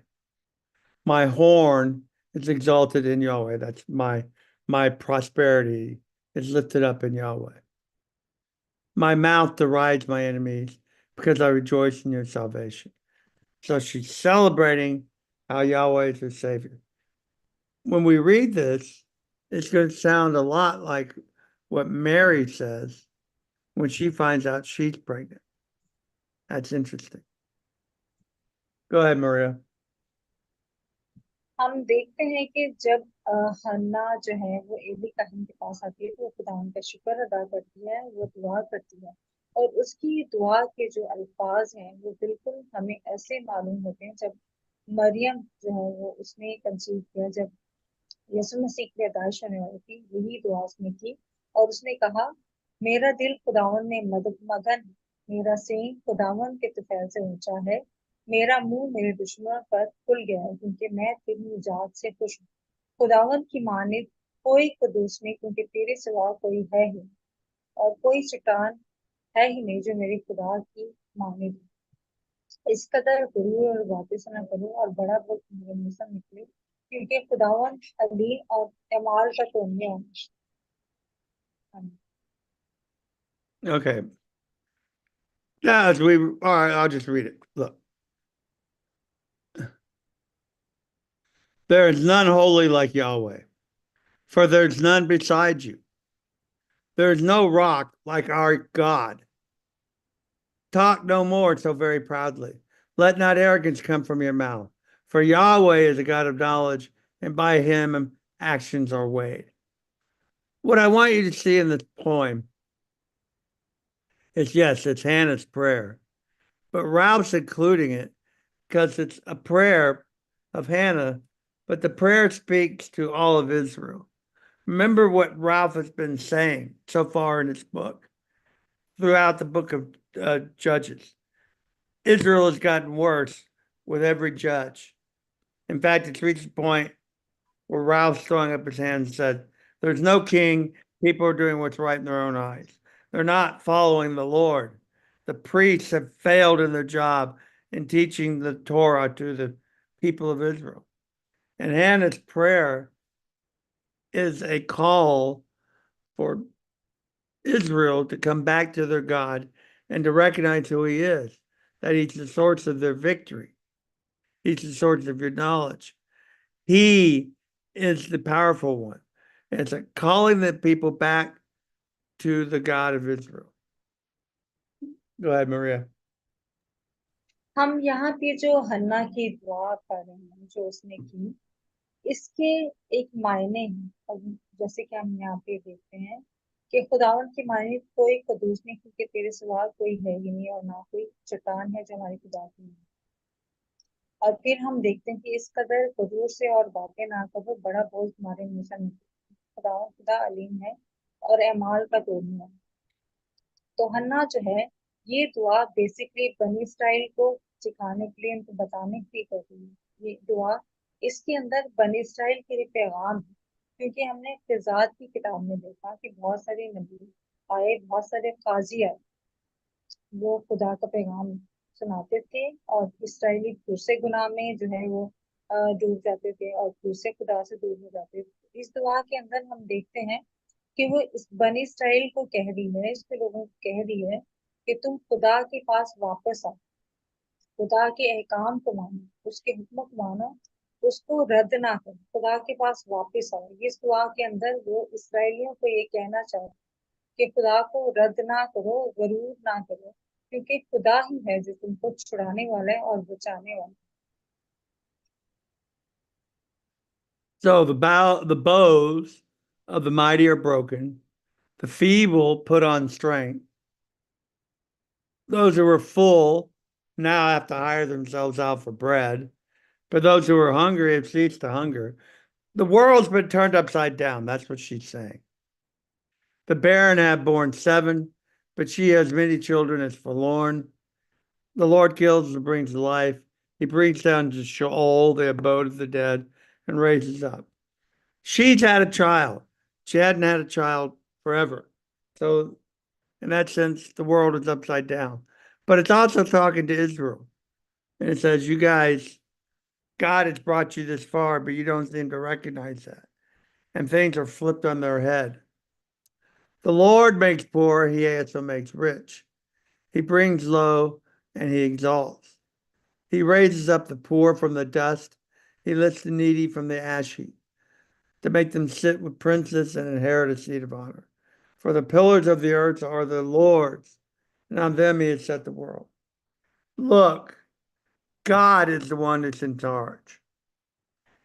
My horn is exalted in Yahweh. That's my prosperity is lifted up in Yahweh. My mouth derides my enemies because I rejoice in your salvation. So she's celebrating how Yahweh is her Savior. When we read this, it's going to sound a lot like what Mary says when she finds out she's pregnant. That's interesting. Go ahead, Maria. हम देखते हैं कि जब हन्ना जो है वो Eli कहन के पास आती है तो वो खुदावन का शुक्र अदा करती है, वो दुआ करती है और उसकी दुआ के जो अल्फाज हैं वो बिल्कुल हमें ऐसे मालूम होते हैं जब मरियम जो है वो उसने कंसीव किया, जब यीशु मसीह की पैदाइश होने वाली थी, यही दुआ उसने की और उसने कहा, मेरा दिल खुदावन में मगन है, मेरा सींग खुदावन के तुफैल से ऊंचा है, मेरा मुंह मेरे दुश्मनों पर खुल गया है क्योंकि मैं तेरी निजात से खुश हूँ। खुदावन की मानिद कोई कदूस नहीं, क्योंकि तेरे सिवा कोई है ही और कोई चट्टान है ही नहीं जो मेरे खुदा की मानिद। इस कदर गुरु और बातें सुना करूं और बड़ा वक्त मेरे मुंह से निकले, क्योंकि खुदावन अली और एमाल का तोड़ने है। Okay. Now, all right, I'll just read it. Look. There is none holy like Yahweh, for there's none beside you. There is no rock like our God. Talk no more so very proudly. Let not arrogance come from your mouth, for Yahweh is a God of knowledge, and by him actions are weighed. What I want you to see in this poem is, yes, it's Hannah's prayer, but Ralph's including it because it's a prayer of Hannah, but the prayer speaks to all of Israel. Remember what Ralph has been saying so far in his book, throughout the book of Judges. Israel has gotten worse with every judge. In fact, it's reached a point where Ralph's throwing up his hands and said, there's no king. People are doing what's right in their own eyes. They're not following the Lord. The priests have failed in their job in teaching the Torah to the people of Israel. And Hannah's prayer is a call for Israel to come back to their God and to recognize who he is, that he's the source of their victory. He's the source of your knowledge. He is the powerful one. And it's a calling the people back to the God of Israel. Go ahead, Maria. हम यहाँ पे जो हन्ना की दुआ कर रहे हैं जो उसने की, इसके एक मायने हैं। और जैसे कि हम यहाँ पे देखते हैं कि खुदावन की माने कोई कदूस नहीं, क्योंकि तेरे सिवा कोई है ही नहीं और ना कोई चट्टान है जो हमारी खुदा की नहीं। और फिर हम देखते हैं कि इस कदर कदूर से और बातें ना करो, बड़ा बोझ तुम्हारे मुंह से निकले। खुदा अलीम है और एमाल का तोड़ने है। तो हन्ना जो है ये दुआ बेसिकली बनी इस्राइल को सिखाने के लिए, उनको बताने के लिए कर रही है। ये दुआ इसके अंदर बनी इस्राइल के लिए पैगाम है, क्योंकि हमने फिजात की किताब में देखा कि बहुत सारे नबी आए, बहुत सारे काजी आए, वो खुदा का पैगाम सुनाते थे और इसराइली फिर से गुनाह में जो है वो डूब जाते थे और फिर से खुदा से दूर हो जाते थे। इस दुआ के अंदर हम देखते हैं कि वो इस बनी इस्राइल को कह रही है, इसके लोगों को कह रही है कि तुम खुदा के पास वापस आओ, खुदा के अहकाम को मानो, उसके हुक्म को मानो, उसको रद्द ना करो, खुदा के पास वापस आओ। इस दुआ के अंदर वो इसराइलियों को ये कहना चाहते कि खुदा को रद्द ना करो, गरूर ना करो, क्योंकि खुदा ही है जो तुमको छुड़ाने वाला है और बचाने वाला है। So the bows of the mighty are broken, the feeble put on strength. Those who were full now have to hire themselves out for bread, but those who are hungry have ceased to hunger. The world's been turned upside down. That's what she's saying. The barren have borne 7, but she has many children as forlorn. The Lord kills and brings life. He brings down to Sheol, the abode of the dead, and raises up. She's had a child. She hadn't had a child forever. So In that sense, the world is upside down. But it's also talking to Israel. And it says, you guys, God has brought you this far, but you don't seem to recognize that. And things are flipped on their head. The Lord makes poor, he also makes rich. He brings low and he exalts. He raises up the poor from the dust. He lifts the needy from the ash heap to make them sit with princes and inherit a seat of honor. For the pillars of the earth are the Lord's, and on them he has set the world. Look, God is the one that's in charge.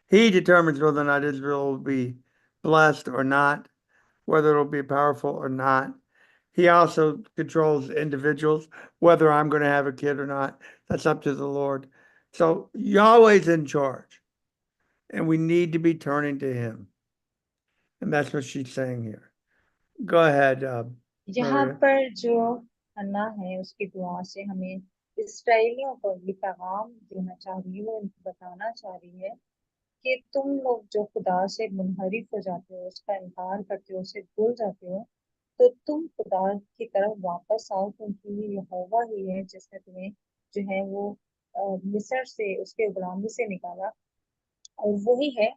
He determines whether or not Israel will be blessed or not, whether it'll be powerful or not. He also controls individuals, whether I'm going to have a kid or not. That's up to the Lord. So Yahweh's in charge, and we need to be turning to him. And that's what she's saying here. Go ahead. यहाँ Maria. पर जो अन्ना है उसकी दुआ से हमें इसराइलियों को ये पैगाम देना चाह रही है, वो इनको बताना चाह रही है कि तुम लोग जो खुदा से मुनहरिफ हो जाते हो, उसका इनकार करते हो, उसे भूल जाते हो, तो तुम खुदा की तरफ वापस आओ, क्योंकि ये यहोवा ही है जिसने तुम्हें जो है वो मिस्र से, उसके गुलामी से निकाला, और वही है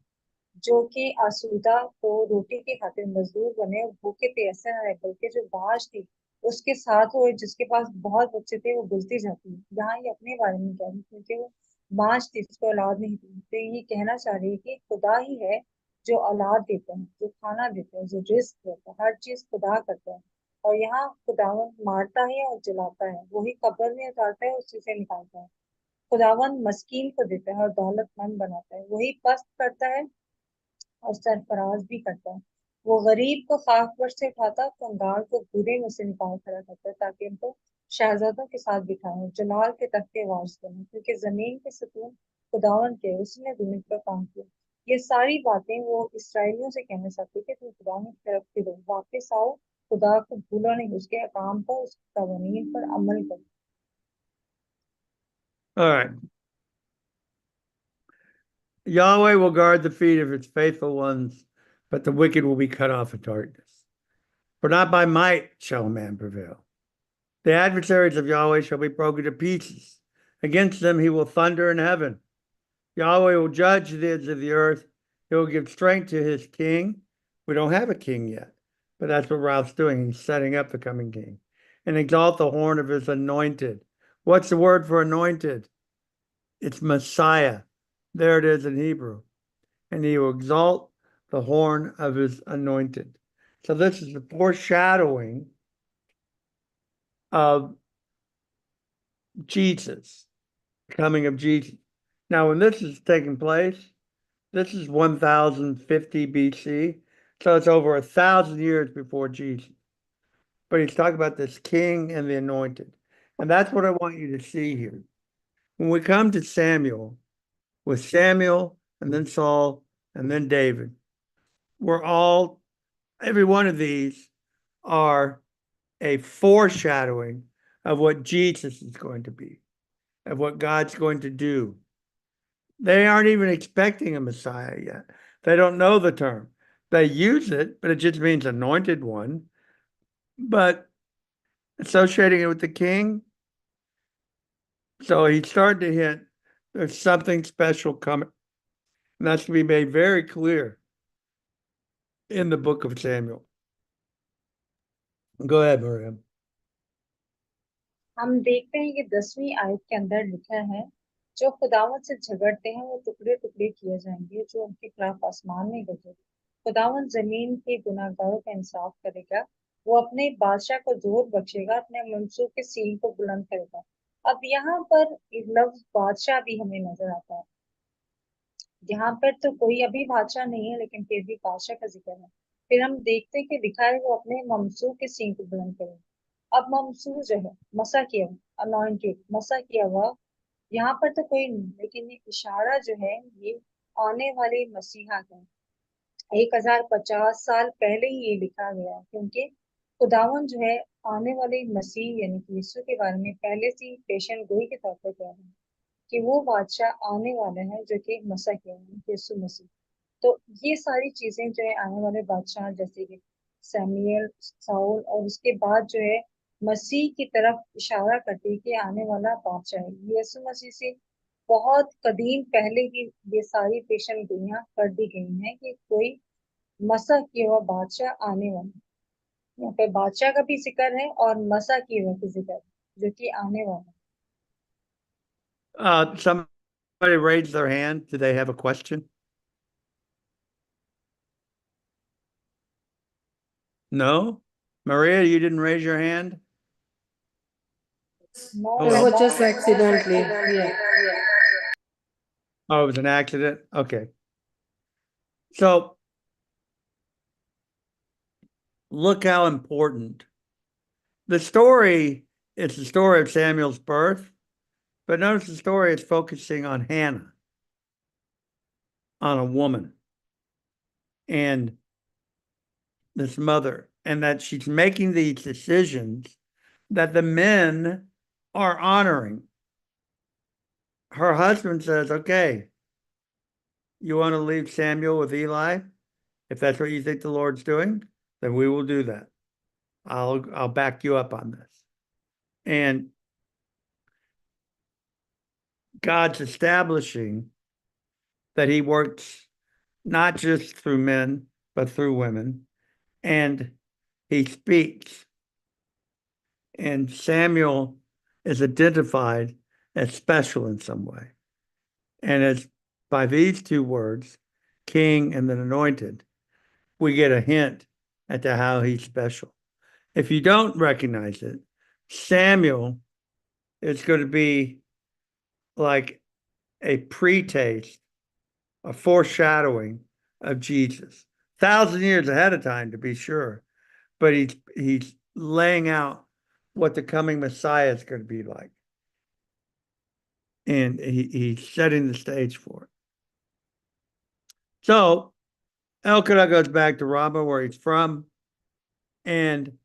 जो कि आसूदा को रोटी के खातिर मजदूर बने और भूखे प्यासे न रहे, बल्कि जो बाज थी उसके साथ हुए, जिसके पास बहुत बच्चे थे, वो बुलती जाती है। यहाँ ये अपने बारे में कह रही है, क्योंकि वो बाज थी, उसको औलाद नहीं थी, तो ये कहना चाह रही है कि खुदा ही है जो औलाद देते हैं, जो खाना देते हैं, जो रिस्क देता है, हर चीज खुदा करता है। और यहाँ खुदावन मारता है और जलाता है, वही कब्र में उतारता है, उसी से निकालता है। खुदावन मस्कीन को देता है और दौलतमंद बनाता है, वही पस्त करता है और सरफराज भी करता है। वो गरीब को खाक पर से उठाता, कंगाल को बुरे में से निकाल खड़ा करता है, ताकि उनको शहजादों के साथ बिठाए, जलाल के तख्ते वारिस बने, क्योंकि जमीन के सुकून खुदावन के, उसने दुनिया का काम किया। ये सारी बातें वो इसराइलियों से कहना चाहती है कि तुम खुदा की तरफ फिरो, वापस आओ, खुदा को भूलो नहीं, उसके काम पर, उसके कवानीन पर अमल करो। All right. Yahweh will guard the feet of its faithful ones, but the wicked will be cut off in darkness. For not by might shall a man prevail. The adversaries of Yahweh shall be broken to pieces. Against them he will thunder in heaven. Yahweh will judge the ends of the earth. He will give strength to his king. We don't have a king yet, but that's what Ralph's doing. He's setting up the coming king. And exalt the horn of his anointed. What's the word for anointed? It's Messiah. There it is in Hebrew. And he will exalt the horn of his anointed. So this is the foreshadowing of Jesus, coming of Jesus. Now, when this is taking place, this is 1050 BC. So it's over 1,000 years before Jesus. But he's talking about this king and the anointed. And that's what I want you to see here. When we come to Samuel, with Samuel and then Saul and then David, every one of these are a foreshadowing of what Jesus is going to be, of what God's going to do. They aren't even expecting a Messiah yet. They don't know the term. They use it, but it just means anointed one. But associating it with the king, so he's starting to hint there's something special coming. And that's to be made very clear in the book of Samuel. Go ahead, Miriam. हम देखते हैं कि 10वीं आयत के अंदर लिखा है, जो खुदावंद से झगड़ते हैं वो टुकड़े टुकड़े किए जाएंगे, जो उनके खिलाफ आसमान में गरजेंगे। खुदावंद जमीन के गुनाहगारों का इंसाफ करेगा, वो अपने बादशाह को जोर बख्शेगा, अपने मंसूब के सील को बुलंद करेगा। अब यहाँ पर एक लफ्ज बादशाह भी हमें नजर आता है। यहाँ पर तो कोई अभी बादशाह नहीं है, लेकिन फिर भी बादशाह का जिक्र है। फिर हम देखते हैं कि लिखा है वो अपने ममसूह के सींग को बुलंद करेगा। अब ममसूह जो है, मसा किया हुआ, अनॉइंटेड, मसा किया हुआ, यहाँ पर तो कोई नहीं, लेकिन ये इशारा जो है ये आने वाले मसीहा का है। 1050 साल पहले ही ये लिखा गया, क्योंकि खुदावन जो है आने वाले मसीह यानी कि यीशु के बारे में पहले से ही पेशन गोई के तौर पर कह रहे हैं कि वो बादशाह आने वाला है जो कि मसीह है, यीशु मसीह। तो ये सारी चीजें जो है आने वाले बादशाह, जैसे कि सैमुएल, साउल, और उसके बाद जो है मसीह की तरफ इशारा करती है कि आने वाला बादशाह है। यीशु मसीह से बहुत कदीम पहले की ये सारी पेशन गोइयां कर दी गई हैं कि कोई मसा किया हुआ बादशाह आने वाला है। यहाँ पे बादशाह का भी जिक्र है और मसा किए हुए का जिक्र है, जो कि आने वाला है। Somebody raised their hand. Do they have a question? No? Maria, you didn't raise your hand? No, Oh, It well. was just accidentally. Yeah. Oh, it was an accident? Okay. So look how important. The story is the story of Samuel's birth, but notice the story is focusing on Hannah, on a woman, and this mother, and that she's making these decisions that the men are honoring. Her husband says, okay, you want to leave Samuel with Eli? If that's what you think the Lord's doing, then we will do that. I'll back you up on this. And God's establishing that he works not just through men, but through women. And he speaks. And Samuel is identified as special in some way. And it's by these two words, king and then anointed, we get a hint as to how he's special. If you don't recognize it, Samuel is going to be like a pre-taste, a foreshadowing of Jesus. 1,000 years ahead of time, to be sure, but he's laying out what the coming Messiah is going to be like, and he's setting the stage for it. So Elkanah goes back to Ramah, where he's from, and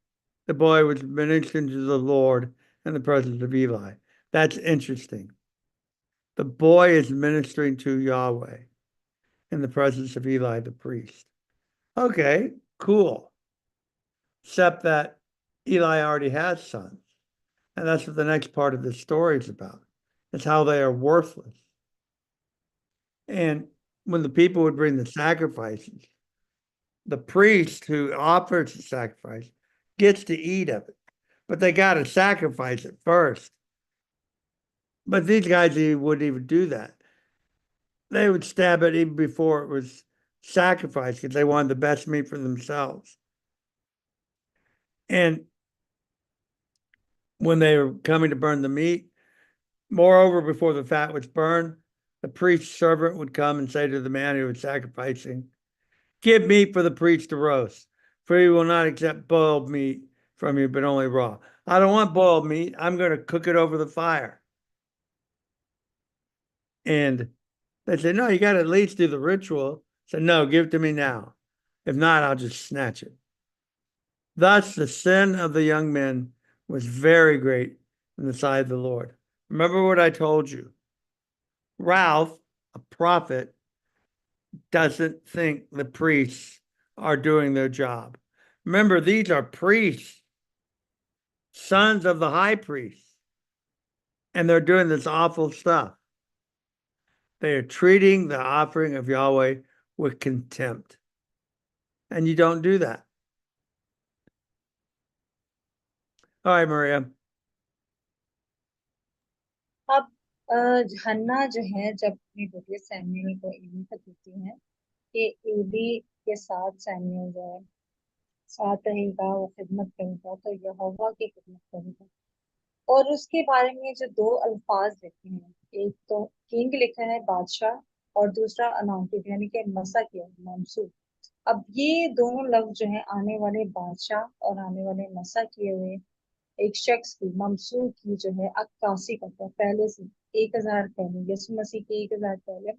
the boy was ministering to the Lord in the presence of Eli. That's interesting. The boy is ministering to Yahweh in the presence of Eli the priest. Okay, cool. Except that Eli already has sons. And that's what the next part of this story is about. It's how they are worthless. And when the people would bring the sacrifices, the priest who offers the sacrifice gets to eat of it, but they got to sacrifice it first. But these guys wouldn't even do that. They would stab it even before it was sacrificed because they wanted the best meat for themselves. And when they were coming to burn the meat, moreover, before the fat was burned, the priest's servant would come and say to the man who was sacrificing, give meat for the priest to roast, for he will not accept boiled meat from you, but only raw. I don't want boiled meat. I'm going to cook it over the fire. And they said, no, you got to at least do the ritual. I said, no, give it to me now. If not, I'll just snatch it. Thus, the sin of the young men was very great in the sight of the Lord. Remember what I told you. Ralph, a prophet, doesn't think the priests are doing their job. Remember, these are priests, sons of the high priest, and they're doing this awful stuff. They are treating the offering of Yahweh with contempt. And you don't do that. All right, Maria. अब हन्ना जो है जब अपने बेटे Samuel को Eli को देती है कि एली के साथ सैमुअल जो है साथ रहेगा, वो खिदमत करेगा, तो यहोवा की खिदमत करेगा। और उसके बारे में जो दो अल्फाज लिखे हैं, एक तो किंग लिखा है बादशाह, और दूसरा अनॉइंटेड यानी कि मसा किया मंसूब। अब ये दोनों लफ्ज जो है आने वाले बादशाह और आने वाले मसा किए हुए एक शख्स की ममसूद की जो है अक्कासी करता है। पहले से 1000 पहले, यीशु मसीह के 1000 पहले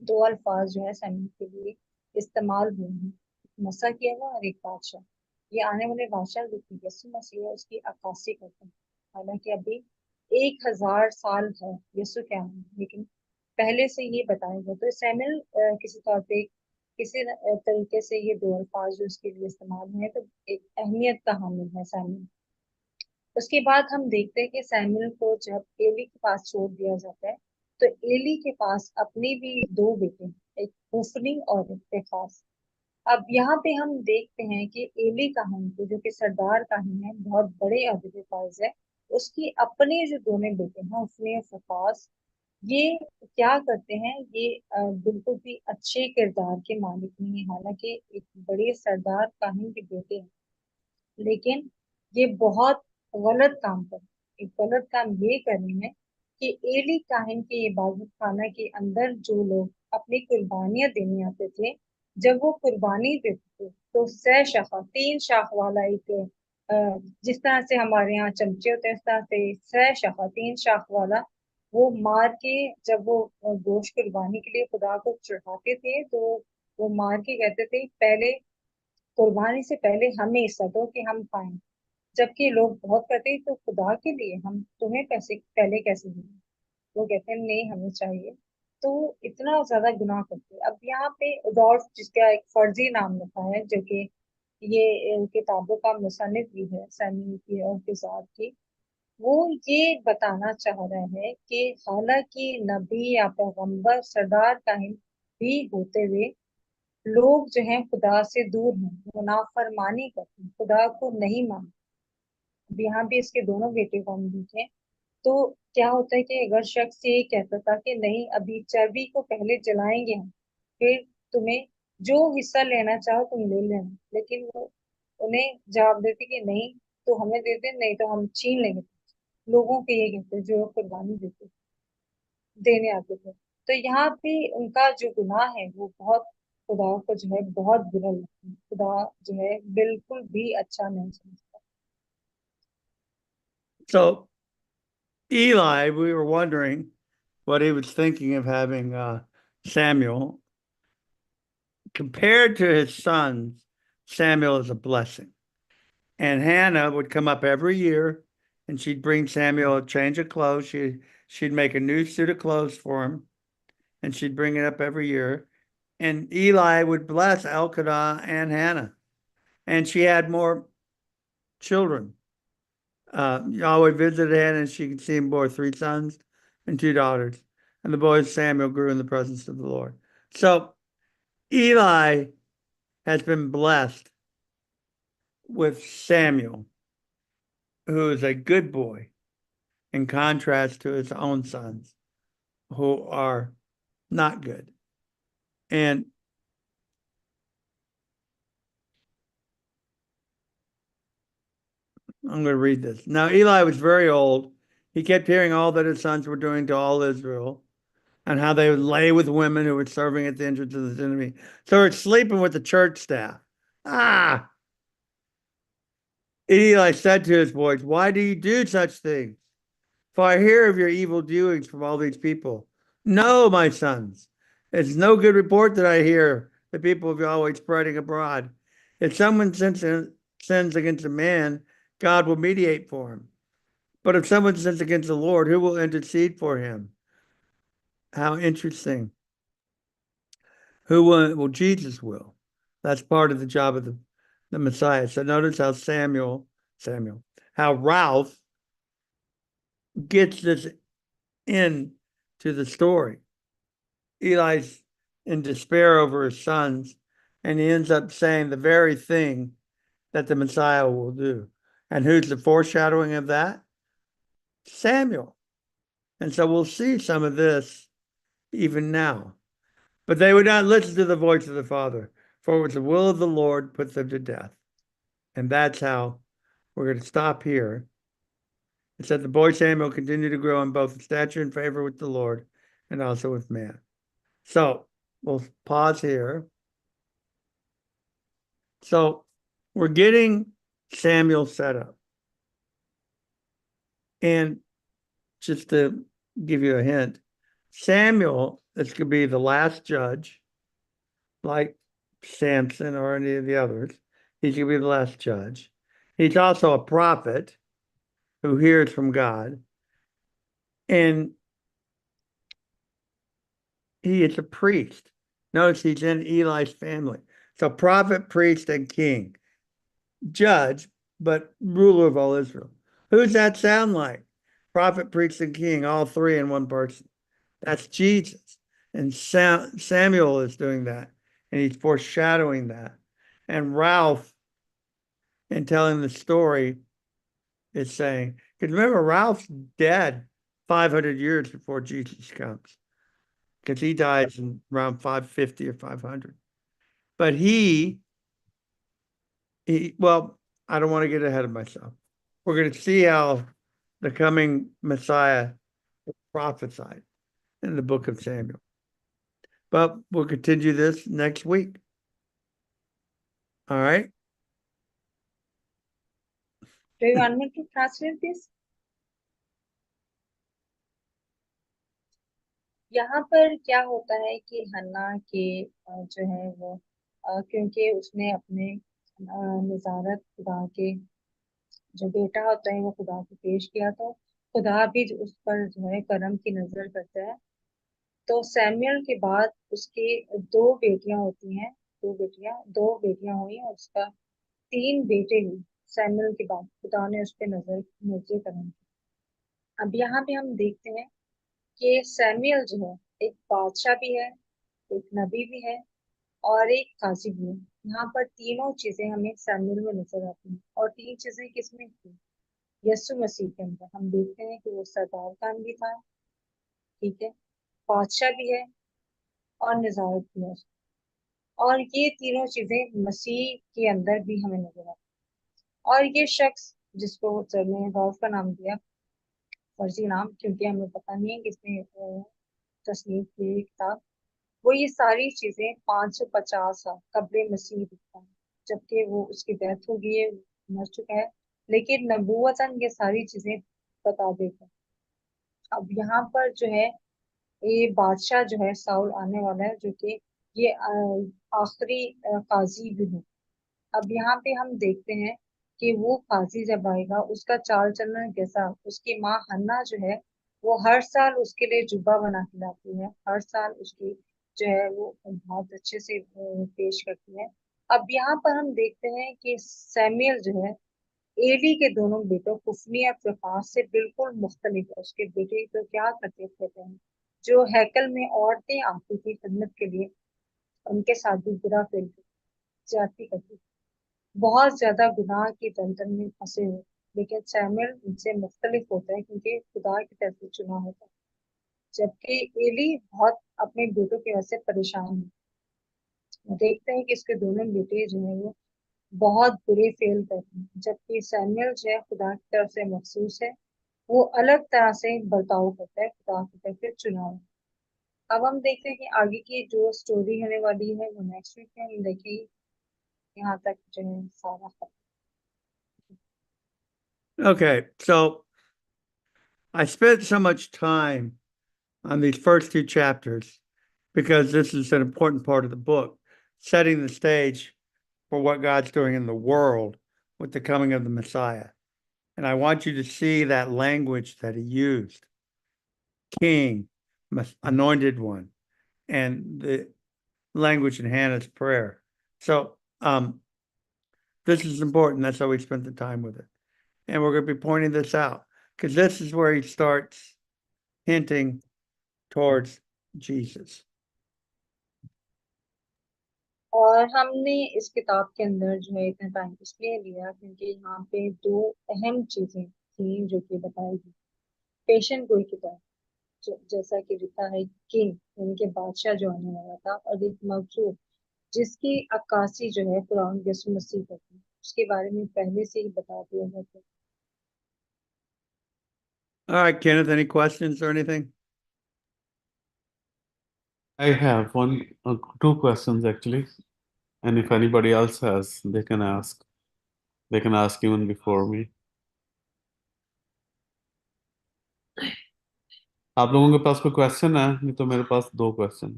दो अल्फाज जो है सैमुअल के लिए इस्तेमाल हुए हैं, मसा किया हुआ और एक बादशाह। ये आने वाले बादशाह जो कि यीशु मसीह है उसकी अक्कासी करते हैं। हालांकि अभी 1000 साल है यीशु के आने में, लेकिन पहले से ये बताया गया। तो सैमुअल किसी तौर पे किसी तरीके से ये दो अल्फाज जो उसके लिए इस्तेमाल हुए हैं, तो एक अहमियत का हामिल है सैमुअल। उसके बाद हम देखते हैं कि सैमुअल को जब एली के पास छोड़ दिया जाता है, तो एली के पास अपने भी दो बेटे हैं, एक होफनी और एक फिनेहास। अब यहाँ पे हम देखते हैं कि एली काहन को, जो कि सरदार काहन है, बहुत बड़े अहदे पे फायज है, उसकी अपने जो दोनों बेटे हैं होफनी और फिनेहास, ये क्या करते हैं, ये बिल्कुल भी अच्छे किरदार के मालिक नहीं है। हालांकि एक बड़े सरदार काहन के बेटे हैं, लेकिन ये बहुत गलत काम कर, एक गलत काम ये कर रहे हैं कि एली काहिन के इबादत खाना के अंदर जो लोग अपनी कुर्बानियां देने आते थे, जब वो कुर्बानी देते थे तो 6 शाखा 3 शाख वाला एक जिस तरह से हमारे यहाँ चमचे होते हैं, इस तरह से 6 शाखा 3 शाख वाला वो मार के, जब वो गोश्त कुर्बानी के लिए खुदा को चढ़ाते थे, तो वो मार के कहते थे पहले, कुर्बानी से पहले हमें हिस्सा दो कि हम खाएं। जबकि लोग बहुत कहते हैं तो खुदा के लिए हम तुम्हें पैसे पहले कैसे दें, वो कहते हैं नहीं हमें चाहिए। तो इतना ज्यादा गुनाह करते हैं। अब यहाँ पे रॉल्फ, जिसका एक फर्जी नाम लिखा है, जो कि ये किताबों का मुसन्निफ भी है, सैमुअल की और किजार की, वो ये बताना चाह रहा है कि हालांकि नबी या पैगंबर सरदार काहिन भी होते हुए, लोग जो हैं खुदा से दूर हैं, वो नाफरमानी करते हैं, खुदा को नहीं मानते। अब यहाँ भी इसके दोनों बेटे को हम देखें, तो क्या होता है कि अगर शख्स ये कहता था कि नहीं अभी चर्बी को पहले जलाएंगे हम, फिर तुम्हें जो हिस्सा लेना चाहो तुम ले लेना, लेकिन वो उन्हें जवाब देते कि नहीं तो हमें दे दे, नहीं तो हम छीन लेंगे। लोगों के ये कहते जो कुर्बानी देते देने आते थे। तो यहाँ पे उनका जो गुनाह है वो बहुत, खुदा को जो है बहुत बुरा लगता है, खुदा जो है बिल्कुल भी अच्छा नहीं समझता। So Eli, we were wondering what he was thinking of having Samuel. Compared to his sons, Samuel is a blessing. And Hannah would come up every year and she'd bring Samuel a change of clothes. She'd make a new suit of clothes for him and she'd bring it up every year. And Eli would bless Elkanah and Hannah. And she had more children. Yahweh visited Hannah and she could see him bore 3 sons and 2 daughters. And the boy Samuel grew in the presence of the Lord. So Eli has been blessed with Samuel, who is a good boy, in contrast to his own sons, who are not good. And I'm going to read this. Now, Eli was very old. He kept hearing all that his sons were doing to all Israel and how they would lay with women who were serving at the entrance of the enemy. So it's sleeping with the church staff. Ah! Eli said to his boys, "Why do you do such things? For I hear of your evil doings from all these people. No, my sons, it's no good report that I hear the people of Yahweh spreading abroad. If someone sins against a man, God will mediate for him. But if someone sins against the Lord, who will intercede for him?" How interesting. Who will? Well, Jesus will. That's part of the job of the Messiah. So notice how how Ralph gets this into the story. Eli's in despair over his sons, and he ends up saying the very thing that the Messiah will do. And who's the foreshadowing of that? Samuel. And so we'll see some of this even now. But they would not listen to the voice of the Father, for it was the will of the Lord put them to death. And that's how we're going to stop here. It said the boy Samuel continued to grow in both stature and favor with the Lord and also with man. So we'll pause here. So we're getting Samuel set up. And just to give you a hint, Samuel is going to be the last judge, like Samson or any of the others. He's going to be the last judge. He's also a prophet who hears from God. And he is a priest. Notice he's in Eli's family. So prophet, priest, and king. Judge, but ruler of all Israel. Who's that sound like? Prophet, priest, and king, all three in one person. That's Jesus. And Samuel is doing that. And he's foreshadowing that. And Ralph, in telling the story, is saying, because remember, Ralph's dead 500 years before Jesus comes, because he dies in around 550 or 500. But well, I don't want to get ahead of myself. We're going to see how the coming Messiah is prophesied in the book of Samuel. But we'll continue this next week. All right. Do you want me to translate this? यहाँ पर क्या होता है कि हन्ना के जो है वो क्योंकि उसने अपने नजारत खुदा के जो बेटा होता है वो खुदा को पेश किया, तो खुदा भी उस पर जो है करम की नजर करता है। तो सैमुअल के बाद उसके दो बेटियां होती हैं, दो बेटियां हुई और उसका तीन बेटे हुए। सैमुअल के बाद खुदा ने उस पर नजर करम की। अब यहाँ पे हम देखते हैं कि सैमुअल जो है एक बादशाह भी है, एक नबी भी है और एक काजी भी है। यहाँ पर तीनों चीजें हमें सैमुअल में नजर आती हैं। और तीन चीजें किसमें थी? यीशु मसीह के अंदर हम देखते हैं कि वो सरदार खान भी था, ठीक है, बादशाह भी है और निजारत भी है। और ये तीनों चीजें मसीह के अंदर भी हमें नजर आती हैं। और ये शख्स जिसको सर ने रॉल्फ का नाम दिया, फर्जी नाम, क्योंकि हमें पता नहीं है किसने तस्नीफ की किताब, वो ये सारी चीजें 550 साल कब्र मसीह दिखता है, जबकि वो उसकी डेथ हो गई है, मर चुका है, लेकिन नबूवतन ये सारी चीजें बता देता है। अब यहाँ पर जो है ये बादशाह जो है साउल आने वाला है, जो कि ये आखिरी काजी भी है। अब यहाँ पे हम देखते हैं कि वो काजी जब आएगा उसका चाल चलन कैसा। उसकी माँ हन्ना जो है वो हर साल उसके लिए जुब्बा बना के लाती है, हर साल उसकी जो है वो बहुत अच्छे से पेश करती है। अब यहाँ पर हम देखते हैं कि सैमुअल जो है एली के दोनों बेटों कुफनी और फिनेहास से बिल्कुल मुख्तलिफ है। उसके बेटे तो क्या करते थे हैं, जो हैकल में औरतें आती थी खिदमत के लिए, उनके साथ भी बुरा फेल जाती करती थी, बहुत ज्यादा गुनाह की दलदल में फंसे हुए। लेकिन सैमुअल उनसे मुख्तलिफ होता है क्योंकि खुदा की तरफ से चुना होता है, जबकि एली बहुत अपने बेटों की वजह से परेशान है। देखते हैं कि इसके दोनों बेटे जो है वो बहुत बुरे फेल करते हैं, जबकि सैमुअल जो है खुदा की तरफ से मखसूस है, वो अलग तरह से बर्ताव करता है, खुदा की तरफ से चुनाव है। अब हम देखते हैं कि आगे की जो स्टोरी होने वाली है वो नेक्स्ट वीक में हम देखेंगे। यहाँ तक जो है सारा Okay. So I spent so much time on these first two chapters because this is an important part of the book, setting the stage for what God's doing in the world with the coming of the Messiah. And I want you to see that language that he used: king, anointed one, and the language in Hannah's prayer. So this is important. That's how we spent the time with it. And we're going to be pointing this out because this is where he starts hinting towards Jesus. और हमने इस किताब के अंदर जो है इतना time इसलिए लिया क्योंकि यहाँ पे दो अहम चीजें थी जो कि बताई गई। पेशेंट गोई किताब जैसा कि लिखा है किंग यानी कि बादशाह जो आने वाला था, और एक मखजूब जिसकी अक्कासी जो है कुरान यीशु मसीह करती है, उसके बारे में पहले से ही बता दिया गया था। All right, Kenneth, any questions or anything? I have two questions actually, and if anybody else has, they can ask. They can ask even before me. आप लोगों के पास कोई क्वेश्चन है? नहीं तो मेरे पास दो question.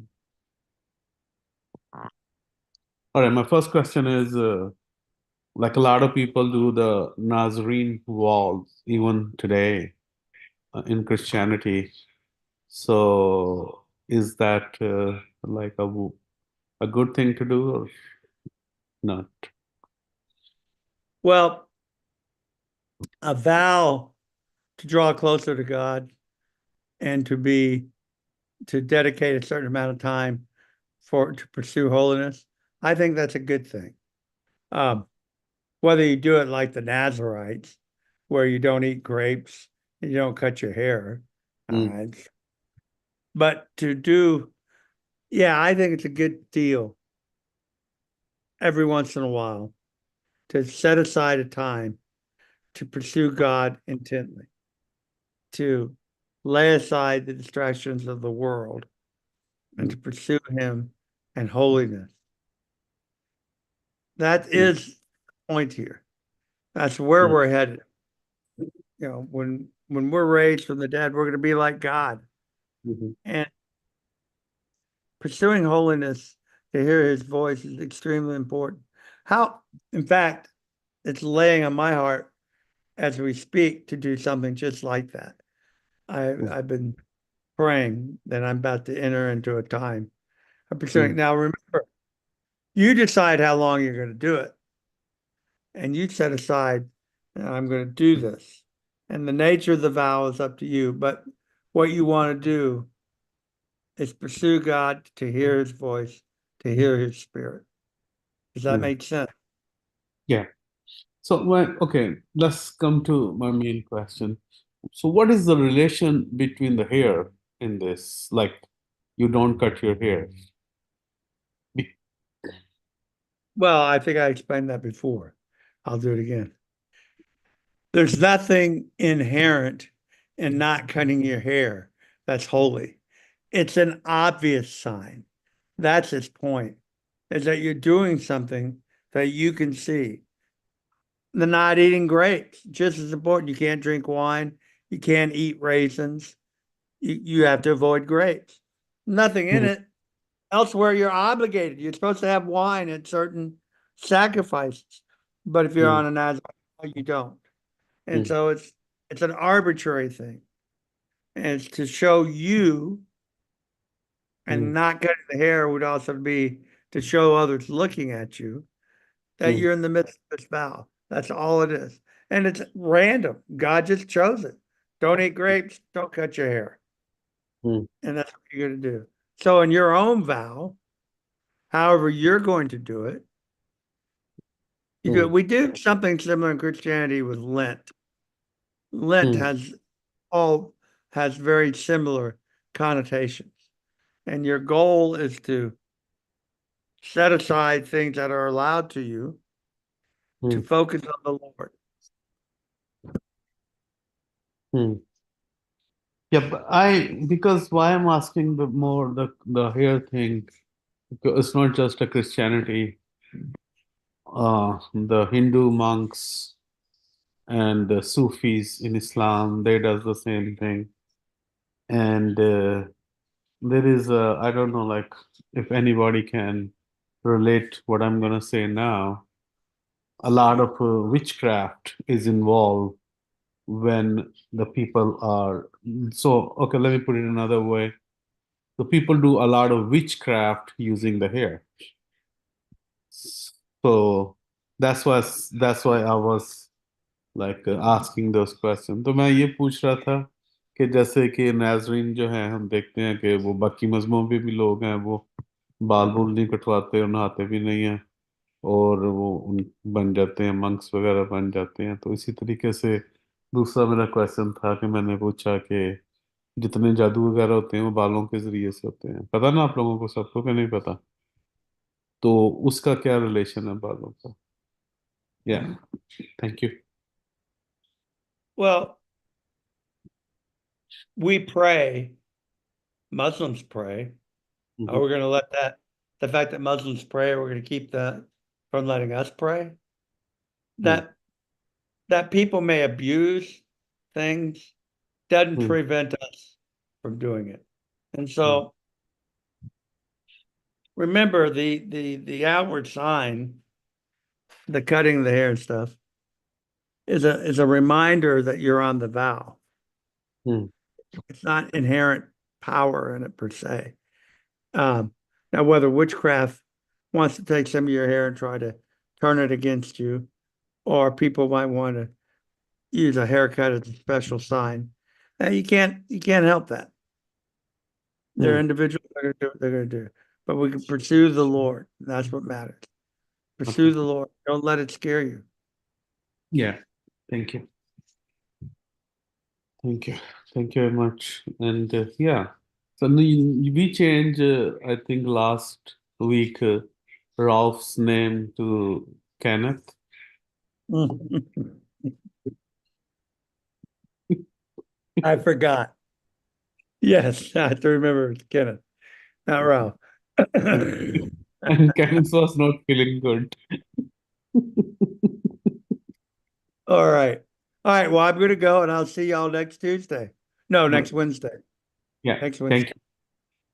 All right, my first question is, like a lot of people do the Nazarene vows even today in Christianity. So is that like a good thing to do or not? Well, a vow to draw closer to God and to dedicate a certain amount of time to pursue holiness, I think that's a good thing. Whether you do it like the Nazarites, where you don't eat grapes and you don't cut your hair, but I think it's a good deal every once in a while to set aside a time to pursue God intently, to lay aside the distractions of the world and to pursue Him and holiness. That is the point here. That's where we're headed. When we're raised from the dead, we're going to be like God. And pursuing holiness to hear His voice is extremely important. In fact, it's laying on my heart as we speak to do something just like that. I've been praying that I'm about to enter into a time of pursuing. Now, remember, you decide how long you're going to do it. And you set aside, I'm going to do this. And the nature of the vow is up to you. But what you want to do is pursue God, to hear His voice, to hear His Spirit. Does that make sense? Yeah. So, okay, let's come to my main question. So, what is the relation between the hair in this? Like, you don't cut your hair. Well, I think I explained that before. I'll do it again. There's nothing inherent in not cutting your hair that's holy. It's an obvious sign. That's its point, is that you're doing something that you can see. The not eating grapes, just as important. You can't drink wine. You can't eat raisins. You have to avoid grapes. Nothing in it. Elsewhere, you're obligated. You're supposed to have wine at certain sacrifices. But if you're on a Nazarene, you don't. And so it's an arbitrary thing. And it's to show you, and not cutting the hair would also be to show others looking at you that you're in the midst of this vow. That's all it is. And it's random. God just chose it. Don't eat grapes, don't cut your hair. And that's what you're going to do. So in your own vow, however you're going to do it, we do something similar in Christianity with Lent. Lent has very similar connotations. And your goal is to set aside things that are allowed to you to focus on the Lord. Yeah, but because why I'm asking the hair thing, because it's not just a Christianity. The Hindu monks and the Sufis in Islam, they does the same thing. And there is I don't know, like if anybody can relate what I'm gonna say now. A lot of witchcraft is involved when the people are. So, okay, let me put it another way. The people do a lot of witchcraft using the hair. So that's why I was like asking those questions. तो मैं ये पूछ रहा था कि जैसे कि नाजरीन जो है हम देखते हैं कि वो बाकी मजहबों में भी लोग हैं, वो बाल बूल नहीं कटवाते और नहाते भी नहीं हैं और वो बन जाते हैं, मंक्स वगैरह बन जाते हैं। तो इसी तरीके से दूसरा मेरा क्वेश्चन था कि मैंने पूछा कि जितने जादू वगैरह होते हैं वो बालों के जरिए से होते हैं, पता ना आप लोगों को, सबको कि नहीं पता? तो उसका क्या रिलेशन है बालों का? या thank you. Well, we pray, Muslims pray. Are we going to let the fact that Muslims pray, we're going to keep that from letting us pray? That people may abuse things doesn't prevent us from doing it. And so remember the outward sign, the cutting the hair and stuff, is a reminder that you're on the vow. It's not inherent power in it per se. Now, whether witchcraft wants to take some of your hair and try to turn it against you, or people might want to use a haircut as a special sign. And you can't help that. They're Hmm. individuals, they're gonna do what they're gonna do. But we can pursue the Lord. That's what matters. Pursue Okay. the Lord. Don't let it scare you. Yeah. Thank you. Thank you. Thank you very much. And yeah, so we changed, I think last week, Ralph's name to Kenneth. I forgot. Yes, I have to remember it's Kenneth, not Ralph. And Kenneth was not feeling good. All right. All right. Well, I'm going to go and I'll see y'all next Tuesday. No, next Wednesday. Yeah. Next Thank Wednesday.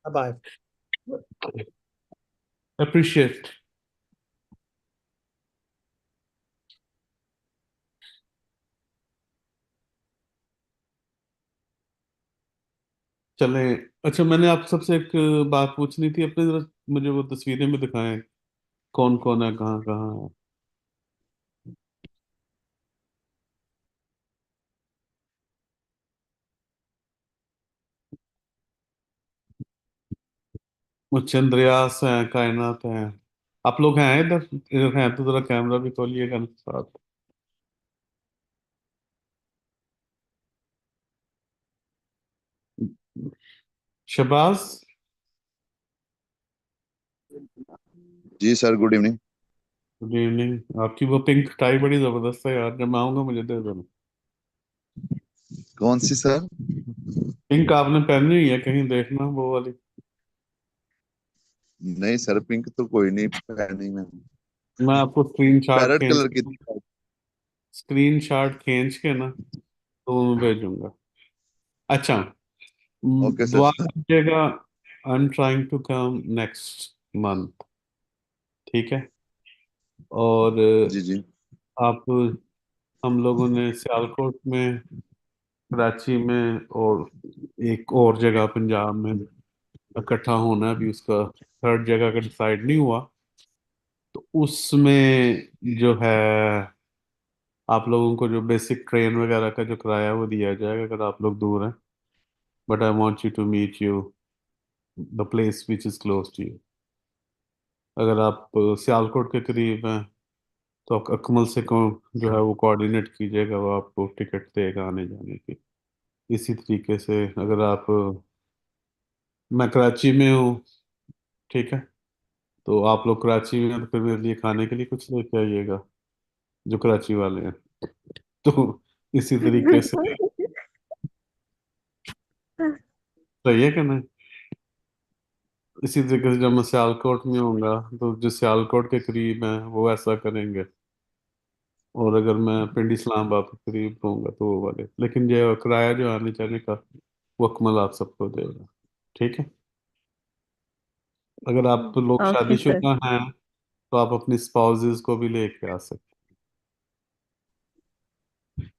Bye-bye. you. Appreciate. चले। अच्छा, मैंने आप सबसे एक बात पूछनी थी। अपने जरा मुझे वो तस्वीरें में दिखाएं, कौन कौन है, कहाँ कहाँ है। वो चंद्रयास है, कायनात है। आप लोग हैं इधर? इधर हैं तो जरा कैमरा भी खोलिएगा ना साथ। शबाज। जी sir, good evening. Good evening. आपकी वो पिंक टाई बड़ी जबरदस्त है यार, जब मैं आऊंगा मुझे दे देना। कौन सी सर? पिंक आपने पहनी हुई है, कहीं देखना वो वाली। नहीं सर, पिंक तो कोई नहीं पहनी मैंने। मैं आपको पैरेट कलर की थी। स्क्रीन शॉट खींच के ना तो मैं भेजूंगा। अच्छा। ओके दुआ सर। कीजिएगा। I am trying to come next month. ठीक है। और जी जी। आप, हम लोगों ने सियालकोट में, कराची में और एक और जगह पंजाब में इकट्ठा होना है। अभी उसका थर्ड जगह का डिसाइड नहीं हुआ। तो उसमें जो है, आप लोगों को जो बेसिक ट्रेन वगैरह का जो किराया है वो दिया जाएगा अगर आप लोग दूर हैं। But I want you to meet you the place which is close to you. अगर आप सियालकोट के करीब हैं तो आप अकमल से जो है वो कोऑर्डिनेट कीजिएगा, वो आपको टिकट देगा आने जाने की। इसी तरीके से अगर आप, मैं कराची में हूँ, ठीक है, तो आप लोग कराची में हैं, तो फिर मेरे लिए खाने के लिए कुछ लेके आइएगा, जो कराची वाले हैं। तो इसी तरीके से सही है कि नहीं? इसी तरीके से जब मैं सियालकोट में होऊंगा तो जो सियालकोट के करीब हैं वो ऐसा करेंगे। और अगर मैं पिंडी इस्लामाबाद के करीब रहूंगा तो वो वाले। लेकिन जो किराया जो आने जाने का वो अकमल आप सबको देगा। ठीक है। अगर आप लोग ओके सर। शादीशुदा हैं तो आप अपनी स्पाउसेस को भी लेके आ सकते हैं।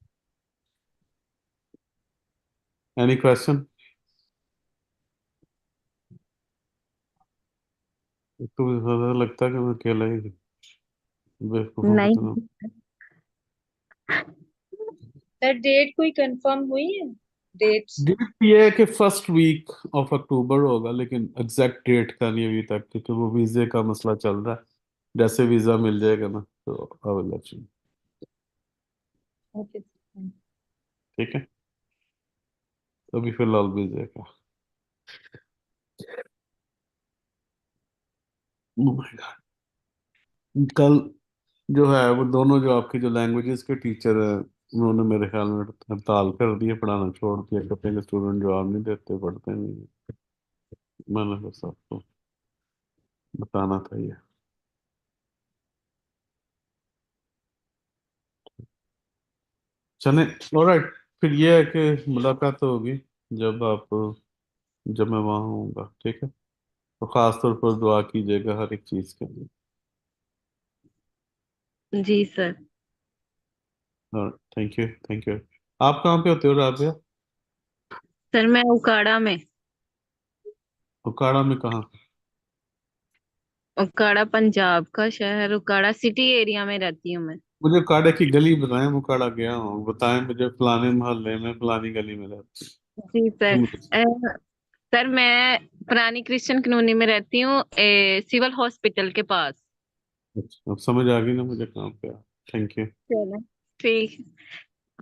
Any question? तो ज्यादा लगता है कि मैं अकेला ही बेवकूफ हूँ कितना। नहीं सर डेट कोई कंफर्म हुई है? डेट्स? डेट ये है कि फर्स्ट वीक ऑफ अक्टूबर होगा, लेकिन एग्जैक्ट डेट का नहीं अभी तक, क्योंकि वो वीजे का मसला चल रहा है। जैसे वीजा मिल जाएगा ना तो I will let you. Okay. ठीक है। तो अभी फिलहाल वीजे का। Oh my God। कल जो है वो दोनों जो आपकी जो लैंग्वेजेस के टीचर हैं उन्होंने मेरे ख्याल में हड़ताल कर दिए, पढ़ाना छोड़ दिया, कहते हैं कि स्टूडेंट जवाब नहीं देते, पढ़ते नहीं। मैंने बस आपको बताना था ये। चले। ऑलराइट। फिर ये है कि मुलाकात होगी जब आप, जब मैं वहाँ होऊंगा। ठीक है। तो खास तौर पर दुआ कीजिएगा हर एक चीज के लिए। जी sir. Thank you. Thank you. आप कहाँ पे होते हो राबिया? सर मैं उकाड़ा में। उकाड़ा में कहाँ? उकाड़ा पंजाब का शहर, उकाड़ा सिटी एरिया में रहती हूँ मैं। मुझे उकाड़ा की गली बताएं, मैं उकाड़ा गया हूँ, बताएं मुझे फलाने मोहल्ले में फलानी गली में रहती जी सर। हूँ। सर मैं पुरानी क्रिश्चियन कॉलोनी में रहती हूँ, सिविल हॉस्पिटल के पास। अच्छा, अब समझ आ गई ना मुझे कहाँ पे। Thank you. चलो ठीक।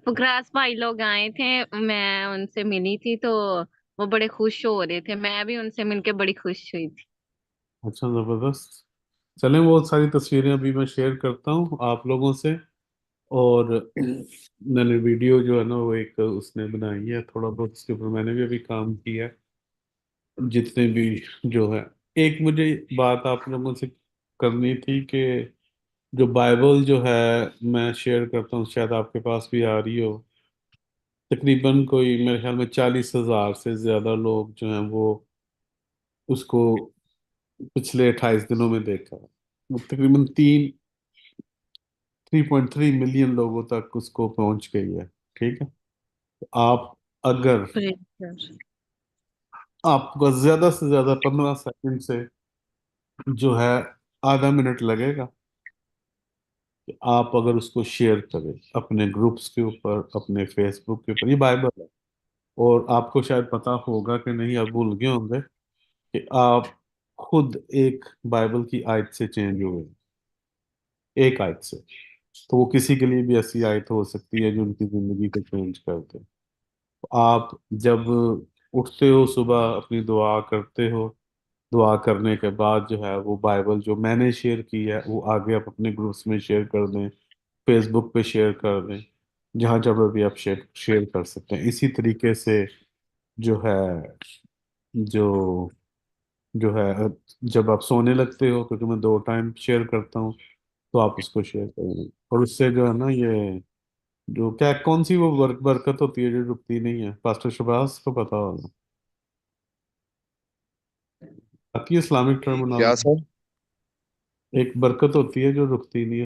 पुखराज भाई लोग आए थे, मैं उनसे मिली थी तो वो बड़े खुश हो रहे थे, मैं भी उनसे मिलके बड़ी खुश हुई थी। अच्छा, जबरदस्त। चलें, वो सारी तस्वीरें अभी मैं शेयर करता हूँ आप लोगों से। और मैंने वीडियो जो है ना वो एक उसने बनाई है, थोड़ा बहुत उसके ऊपर मैंने भी अभी काम किया है, जितने भी जो है। एक मुझे बात आप लोगों से करनी थी कि जो बाइबल जो है मैं शेयर करता हूँ, शायद आपके पास भी आ रही हो। तकरीबन कोई मेरे ख्याल में 40,000 से ज्यादा लोग जो हैं वो उसको पिछले 28 दिनों में देखा है। वो तकरीबन 3.3 मिलियन लोगों तक उसको पहुंच गई है। ठीक है। तो आप अगर प्रेज सर। आपको ज्यादा से ज्यादा 15 सेकंड से जो है आधा मिनट लगेगा कि आप अगर उसको शेयर करें अपने ग्रुप्स के ऊपर, अपने फेसबुक के ऊपर। ये बाइबल है, और आपको शायद पता होगा कि नहीं, आप भूल गए होंगे कि आप खुद एक बाइबल की आयत से चेंज हुए, एक आयत से। तो वो किसी के लिए भी ऐसी आयत हो सकती है जो उनकी जिंदगी को चेंज कर दे। तो आप जब उठते हो सुबह, अपनी दुआ करते हो, दुआ करने के बाद जो है वो बाइबल जो मैंने शेयर की है वो आगे आप अपने ग्रुप्स में शेयर कर दें, फेसबुक पे शेयर कर दें, जहाँ जब भी आप शेयर शेयर कर सकते हैं। इसी तरीके से जो है, जो जो है जब आप सोने लगते हो, क्योंकि मैं 2 टाइम शेयर करता हूँ, तो आप उसको शेयर करें। और उससे जो है ना ये जो क्या कौन सी वो बरकत होती है जो रुकती नहीं है, पास्टर शबाज को पता होगा, आती है इस्लामिक क्या टर्मिनोलॉजी। सर? एक बरकत होती है जो रुकती नहीं है।